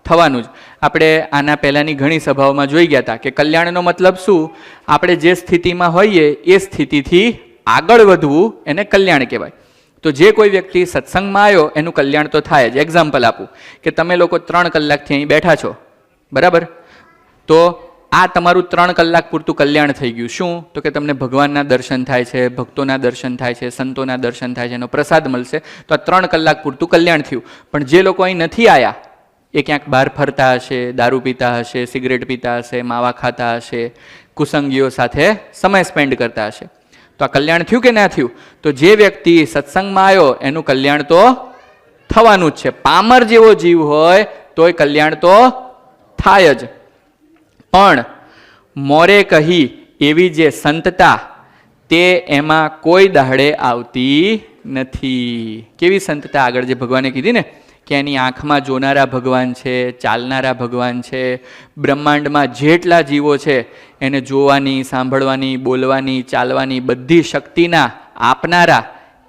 થવાનું જ. આપણે આના પહેલાંની ઘણી સભાઓમાં જોઈ ગયા હતા કે કલ્યાણનો મતલબ શું? આપણે જે સ્થિતિમાં હોઈએ એ સ્થિતિથી આગળ વધવું એને કલ્યાણ કહેવાય. તો જે કોઈ વ્યક્તિ સત્સંગમાં આવ્યો એનું કલ્યાણ તો થાય જ. એક્ઝામ્પલ આપું કે તમે લોકો 3 કલાકથી અહીં બેઠા છો, બરાબર? તો આ તમારું 3 કલાક પૂરતું કલ્યાણ થઈ ગયું. શું? તો કે તમને ભગવાનના દર્શન થાય છે, ભક્તોના દર્શન થાય છે, સંતોના દર્શન થાય છે, એનો પ્રસાદ મળશે. તો આ 3 કલાક પૂરતું કલ્યાણ થયું. પણ જે લોકો અહીં નથી આવ્યા એ ક્યાંક બહાર ફરતા હશે, દારૂ પીતા હશે, સિગરેટ પીતા હશે, માવા ખાતા હશે, કુસંગીઓ સાથે સમય સ્પેન્ડ કરતા હશે. તો આ કલ્યાણ થયું કે ના થયું? તો જે વ્યક્તિ સત્સંગમાં આવ્યો એનું કલ્યાણ તો થવાનું જ છે. પામર જેવો જીવ હોય તોય કલ્યાણ તો થાય જ. પણ મોરે કહી એવી જે સંતતા તે એમાં કોઈ દાહડે આવતી નથી. કેવી સંતતા? આગળ જે ભગવાને કીધી ને કે એની આંખમાં જોનારા ભગવાન છે, ચાલનારા ભગવાન છે, બ્રહ્માંડમાં જેટલા જીવો છે એને જોવાની, સાંભળવાની, બોલવાની, ચાલવાની બધી શક્તિના આપનારા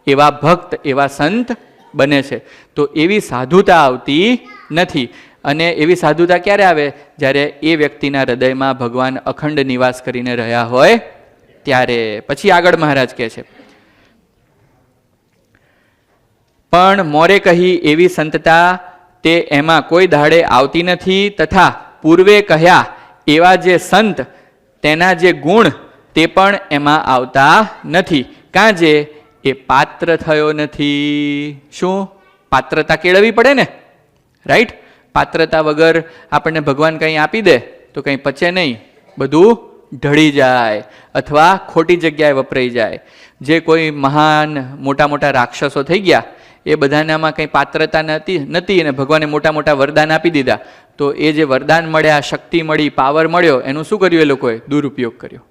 એવા ભક્ત, એવા સંત બને છે. તો એવી સાધુતા આવતી નથી. અને એવી સાધુતા ક્યારે આવે? જ્યારે એ વ્યક્તિના હૃદયમાં ભગવાન અખંડ નિવાસ કરીને રહ્યા હોય ત્યારે. પછી આગળ મહારાજ કહે છે, પણ મોરે કહી એવી સંતતા તે એમાં કોઈ દાડે આવતી નથી. તથા પૂર્વે કહ્યા એવા જે સંત તેના જે ગુણ તે પણ એમાં આવતા નથી. કાં જે એ પાત્ર થયો નથી. શું? પાત્રતા કેળવવી પડે ને, રાઈટ? પાત્રતા વગર આપણને ભગવાન કંઈ આપી દે તો કંઈ પચે નહીં, બધું ઢળી જાય અથવા ખોટી જગ્યાએ વપરાઈ જાય. જે કોઈ મહાન મોટા રાક્ષસો થઈ ગયા એ બધાનામાં કંઈ પાત્રતા નથી અને ભગવાને મોટા વરદાન આપી દીધા. તો એ જે વરદાન મળ્યા, શક્તિ મળી, પાવર મળ્યો, એનું શું કર્યું? એ લોકોએ દુરુપયોગ કર્યો.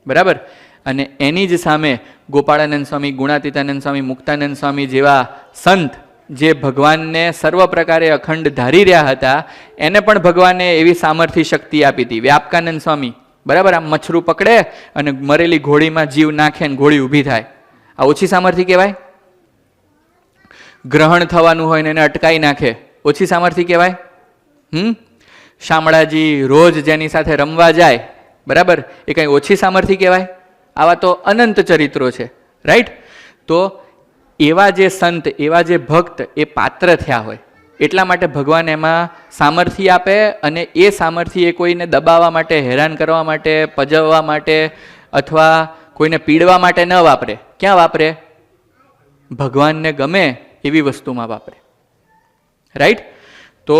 બરાબર? અને એની જ સામે ગોપાળાનંદ સ્વામી, ગુણાતીતાનંદ સ્વામી, મુક્તાનંદ સ્વામી જેવા સંત જે ભગવાનને સર્વ પ્રકારે અખંડ ધારી રહ્યા હતા એને પણ ભગવાને એવી સામર્થ્ય શક્તિ આપી હતી. વ્યાપકાનંદ સ્વામી, બરાબર, આમ મછરું પકડે અને મરેલી ઘોડીમાં જીવ નાખે ને ઘોડી ઊભી થાય. આ ઓછી સામર્થ્ય કહેવાય? ગ્રહણ થવાનું હોય ને એને અટકાઈ નાખે, ઓછી સામર્થ્ય કહેવાય? શામળાજી રોજ જેની સાથે રમવા જાય, બરાબર, એ કંઈ ઓછી સામર્થ્ય કહેવાય? આવા તો અનંત ચરિત્રો છે, રાઈટ? તો એવા જે સંત, એવા જે ભક્ત એ પાત્ર થયા હોય એટલા માટે ભગવાન એમાં સામર્થ્ય આપે. અને એ સામર્થ્ય એ કોઈને દબાવવા માટે, હેરાન કરવા માટે, પજવવા માટે અથવા કોઈને પીડવા માટે ન વાપરે. ક્યાં વાપરે? ભગવાનને ગમે એવી વસ્તુમાં વાપરે, રાઈટ? તો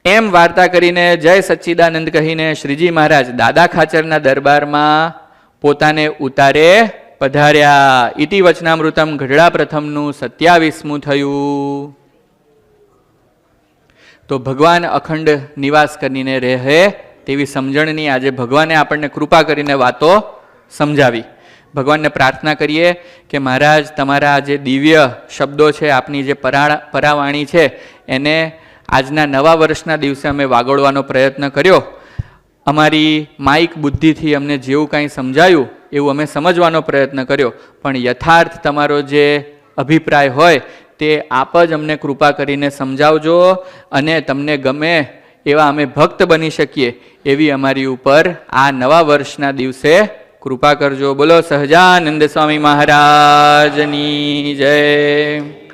એમ વાર્તા કરીને જય સચ્ચિદાનંદ કહીને શ્રીજી મહારાજ દાદા ખાચરના દરબારમાં પોતાને ઉતારે પધાર્યા. ઇતિ વચનામૃતમ ગઢડા પ્રથમનું 27મું થયું. તો ભગવાન અખંડ નિવાસ કરીને રહે તેવી સમજણની આજે ભગવાને આપણને કૃપા કરીને વાતો સમજાવી. ભગવાનને પ્રાર્થના કરીએ કે મહારાજ તમારા જે દિવ્ય શબ્દો છે, આપની જે પરાવાણી છે એને આજના નવા વર્ષના દિવસે અમે વાગોળવાનો પ્રયત્ન કર્યો. અમારી માઇક બુદ્ધિથી અમને જેવું કાંઈ સમજાયું એવું અમે સમજવાનો પ્રયત્ન કર્યો. પણ યથાર્થ તમારો જે અભિપ્રાય હોય તે આપ જ અમને કૃપા કરીને સમજાવજો. અને તમને ગમે એવા અમે ભક્ત બની શકીએ એવી અમારી ઉપર આ નવા વર્ષના દિવસે કૃપા કરજો. બોલો સહજાનંદ સ્વામી મહારાજની જય.